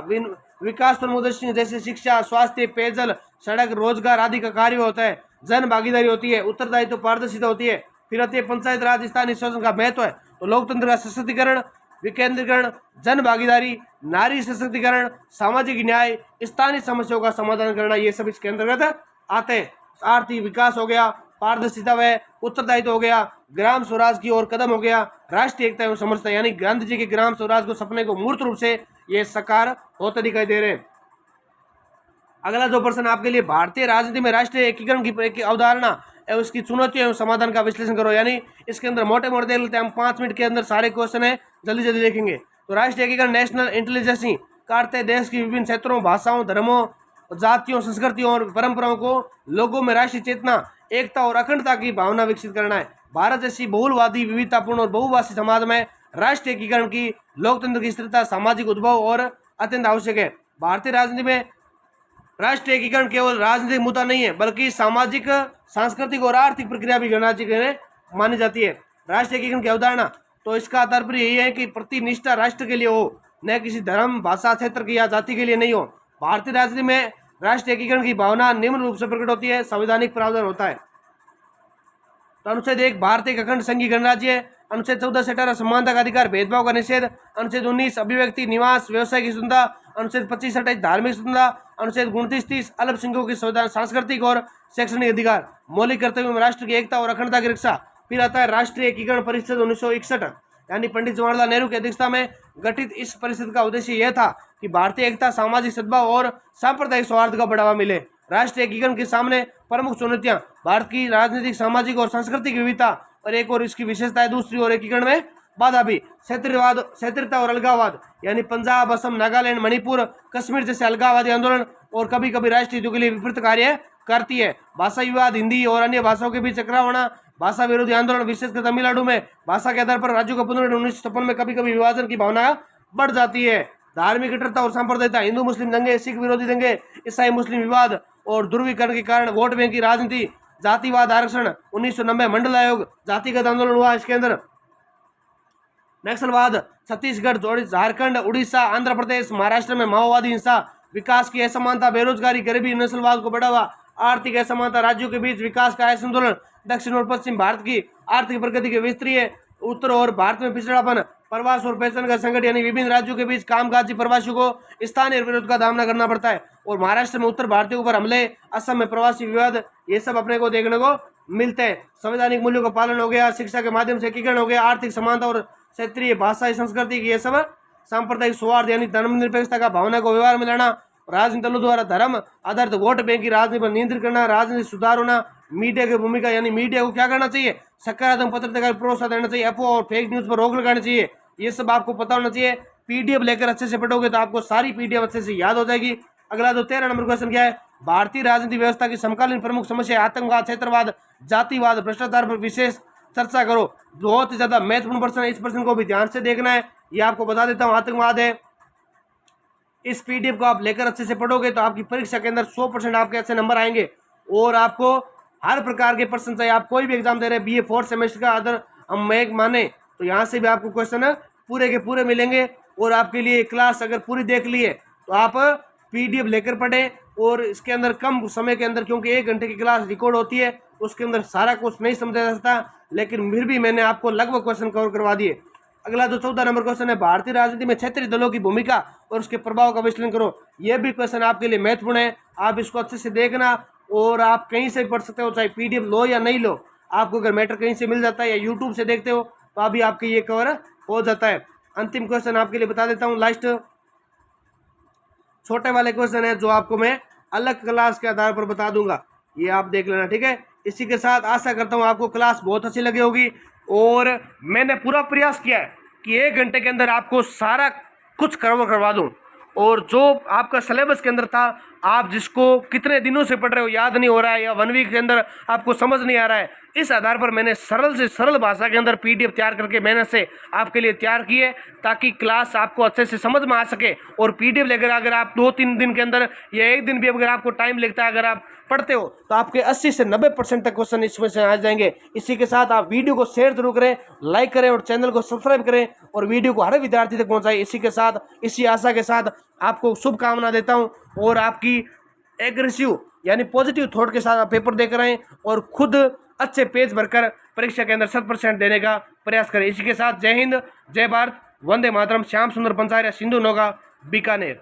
विकास उद्देश्य जैसे शिक्षा, स्वास्थ्य, पेयजल, सड़क, रोजगार आदि का कार्य होता है। जन भागीदारी होती है, उत्तरदायित्व, पारदर्शिता होती है। फिर आती है पंचायत राज स्थानीय शासन का महत्व है, तो लोकतंत्र का सशक्तिकरण, विकेंद्रीकरण, जन भागीदारी, नारी सशक्तिकरण, सामाजिक न्याय, स्थानीय समस्याओं का समाधान करना, ये सब इसके अंतर्गत आते हैं। आर्थिक विकास हो गया, पारदर्शिता व उत्तरदायित्व हो गया, ग्राम स्वराज की ओर कदम हो गया, राष्ट्रीय एकता एवं समरसता, यानी गांधी जी के ग्राम स्वराज को सपने को मूर्त रूप से ये साकार होते दिखाई दे रहे हैं। अगला जो प्रश्न आपके लिए, भारतीय राजनीति में राष्ट्रीय एकीकरण की अवधारणा एवं उसकी चुनौतियों एवं समाधान का विश्लेषण करो। यानी इसके अंदर मोटे मोटे देख लेते हैं हम, 5 मिनट के अंदर सारे क्वेश्चन है, जल्दी जल्दी देखेंगे। तो राष्ट्रीय एकीकरण, नेशनल इंटेलिजेंसी का अर्थ है देश की विभिन्न क्षेत्रों, भाषाओं, धर्मों, जातियों, संस्कृतियों और परंपराओं को लोगों में राष्ट्रीय चेतना, एकता और अखंडता की भावना विकसित करना है। भारत जैसी बहुलवादी, विविधतापूर्ण और बहुभाषी समाज में राष्ट्रीय एकीकरण की लोकतंत्र की स्थिरता, सामाजिक उद्भव और अत्यंत आवश्यक है। भारतीय राजनीति में राष्ट्रीय एकीकरण केवल राजनीतिक मुद्दा नहीं है, बल्कि सामाजिक, सांस्कृतिक और आर्थिक प्रक्रिया भी गणराज्य मानी जाती है। राष्ट्रीय एकीकरण की अवधारणा, तो इसका तात्पर्य यही है कि प्रतिनिष्ठा राष्ट्र के लिए हो, न किसी धर्म, भाषा, क्षेत्र की या जाति के लिए नहीं हो। भारतीय राजनीति में राष्ट्रीय एकीकरण की भावना निम्न रूप से प्रकट होती है। संवैधानिक प्रावधान होता है। तो अनुच्छेद 1 भारत एक अखंड संघीय गणराज्य है। अनुच्छेद 14 से 18 समानता का अधिकार, भेदभाव का निषेध। अनुच्छेद 19 अभिव्यक्ति, निवास, व्यवसाय की स्वतंत्रता। अनुच्छेद 25 28 धार्मिक स्वतंत्रता। अनुच्छेद 29 30 अल्पसंख्यकों की सांस्कृतिक और शैक्षणिक अधिकार। मौलिक कर्तव्यों में राष्ट्र की एकता और अखंडता की रक्षा। फिर आता है राष्ट्रीय एकीकरण परिषद 1961, यानी पंडित जवाहरलाल नेहरू की अध्यक्षता में गठित। इस परिषद का उद्देश्य यह था कि भारतीय एकता, सामाजिक सद्भाव और सांप्रदायिक सौहार्द का बढ़ावा मिले। राष्ट्रीय एकीकरण के सामने प्रमुख चुनौतियां, भारत की राजनीतिक, सामाजिक और सांस्कृतिक विविधता और एक और इसकी विशेषताएं, दूसरी ओर एकीकरण में बाधा भी, क्षेत्रीयता और अलगाववाद, यानी पंजाब, असम, नागालैंड, मणिपुर, कश्मीर जैसे अलगाववादी आंदोलन और कभी कभी राष्ट्रीय हितों के लिए विपरीत कार्य करती है। भाषा विवाद, हिंदी और अन्य भाषाओं के बीच टकराव होना, भाषा विरोधी आंदोलन, विशेषकर तमिलनाडु में भाषा के आधार पर राज्यों का पुनर्गठन 1956 में कभी कभी विभाजन की भावना बढ़ जाती है। धार्मिक कट्टरता और सांप्रदायिकता, हिंदू मुस्लिम दंगे, सिख विरोधी दंगे, ईसाई मुस्लिम विवाद और ध्रुवीकरण के कारण वोट बैंक की राजनीति, जातिवाद, आरक्षण, 1990 मंडल आयोग, जातिगत आंदोलन हुआ इसके अंदर, नक्सलवाद, छत्तीसगढ़, झारखंड, उड़ीसा, आंध्र प्रदेश, महाराष्ट्र में माओवादी हिंसा, विकास की असमानता, बेरोजगारी, गरीबी, नस्लवाद को बढ़ावा, आर्थिक असमानता, राज्यों के बीच विकास का असंतुलन, दक्षिण और पश्चिम भारत की आर्थिक प्रगति के विस्तृत, उत्तर और भारत में पिछड़ापन, प्रवास और पहचान का संकट, यानी विभिन्न राज्यों के बीच कामकाजी प्रवासियों को स्थानीय विरोध का सामना करना पड़ता है। और महाराष्ट्र में उत्तर भारतीयों पर हमले, असम में प्रवासी विवाद, ये सब अपने को देखने को मिलते हैं। संवैधानिक मूल्यों का पालन हो गया, शिक्षा के माध्यम से एकीकरण हो गया, आर्थिक समानता और क्षेत्रीय भाषा संस्कृति की ये सब, सांप्रदायिक सौहार्द यानी धर्मनिरपेक्षता का भावना को व्यवहार में लाना, राजनीतिक दलों द्वारा धर्म आधारित वोट बैंक की राजनीति पर नियंत्रित करना, राजनीतिक सुधार होना, मीडिया की भूमिका, यानी मीडिया को क्या करना चाहिए, सकारात्मक पत्रकारिता को प्रोत्साहन देना चाहिए, अफवाह और फेक न्यूज पर रोक लगानी चाहिए, ये सब आपको पता होना चाहिए। पीडीएफ लेकर अच्छे से पढ़ोगे तो आपको सारी पीडीएफ अच्छे से याद हो जाएगी। अगला जो 13 नंबर क्वेश्चन क्या है, भारतीय राजनीतिक व्यवस्था की समकालीन प्रमुख समस्या, आतंकवाद, क्षेत्रवाद, जातिवाद, भ्रष्टाचार पर विशेष चर्चा करो। बहुत ही ज्यादा महत्वपूर्ण प्रश्न है, इस प्रश्न को भी ध्यान से देखना है। ये आपको बता देता हूँ, आतंकवाद है। इस पीडीएफ को आप लेकर अच्छे से पढ़ोगे तो आपकी परीक्षा के अंदर 100% आपके अच्छे नंबर आएंगे और आपको हर प्रकार के प्रश्न, चाहे आप कोई भी एग्जाम दे रहे हैं, BA 4th सेमेस्टर का अदर हम एक माने तो यहाँ से भी आपको क्वेश्चन पूरे के पूरे मिलेंगे। और आपके लिए क्लास अगर पूरी देख लिए तो आप पीडीएफ लेकर पढ़े और इसके अंदर कम समय के अंदर, क्योंकि 1 घंटे की क्लास रिकॉर्ड होती है, उसके अंदर सारा कुछ नहीं समझा जा सकता, लेकिन फिर भी मैंने आपको लगभग क्वेश्चन कवर करवा दिए। अगला जो 14 नंबर क्वेश्चन है, भारतीय राजनीति में क्षेत्रीय दलों की भूमिका और उसके प्रभाव का विश्लेषण करो। यह भी क्वेश्चन आपके लिए महत्वपूर्ण है, आप इसको अच्छे से देखना और आप कहीं से पढ़ सकते हो, चाहे पीडीएफ लो या नहीं लो। आपको अगर मैटर कहीं से मिल जाता है या यूट्यूब से देखते हो तो अभी आपके ये कवर हो जाता है। अंतिम क्वेश्चन आपके लिए बता देता हूँ, लास्ट छोटे वाले क्वेश्चन है जो आपको मैं अलग क्लास के आधार पर बता दूंगा, ये आप देख लेना, ठीक है। इसी के साथ आशा करता हूँ आपको क्लास बहुत अच्छी लगी होगी और मैंने पूरा प्रयास किया है कि 1 घंटे के अंदर आपको सारा कुछ कवर करवा दूं और जो आपका सिलेबस के अंदर था आप जिसको कितने दिनों से पढ़ रहे हो, याद नहीं हो रहा है, या 1 वीक के अंदर आपको समझ नहीं आ रहा है, इस आधार पर मैंने सरल से सरल भाषा के अंदर पीडीएफ तैयार करके मेहनत से आपके लिए तैयार की है, ताकि क्लास आपको अच्छे से समझ में आ सके। और पीडीएफ लेकर अगर आप 2-3 दिन के अंदर या 1 दिन भी अगर आपको टाइम लगता है, अगर आप पढ़ते हो, तो आपके 80 से 90% तक क्वेश्चन इसमें से आ जाएंगे। इसी के साथ आप वीडियो को शेयर जरूर करें, लाइक करें और चैनल को सब्सक्राइब करें और वीडियो को हर विद्यार्थी तक पहुंचाएं। इसी के साथ, इसी आशा के साथ आपको शुभकामना देता हूं और आपकी एग्रेसिव यानी पॉजिटिव थॉट के साथ आप पेपर देकर आएँ और खुद अच्छे पेज भरकर परीक्षा के अंदर 100% देने का प्रयास करें। इसी के साथ जय हिंद, जय भारत, वंदे मातरम। श्याम सुंदर पंचारिया, सिंधु नौका, बीकानेर।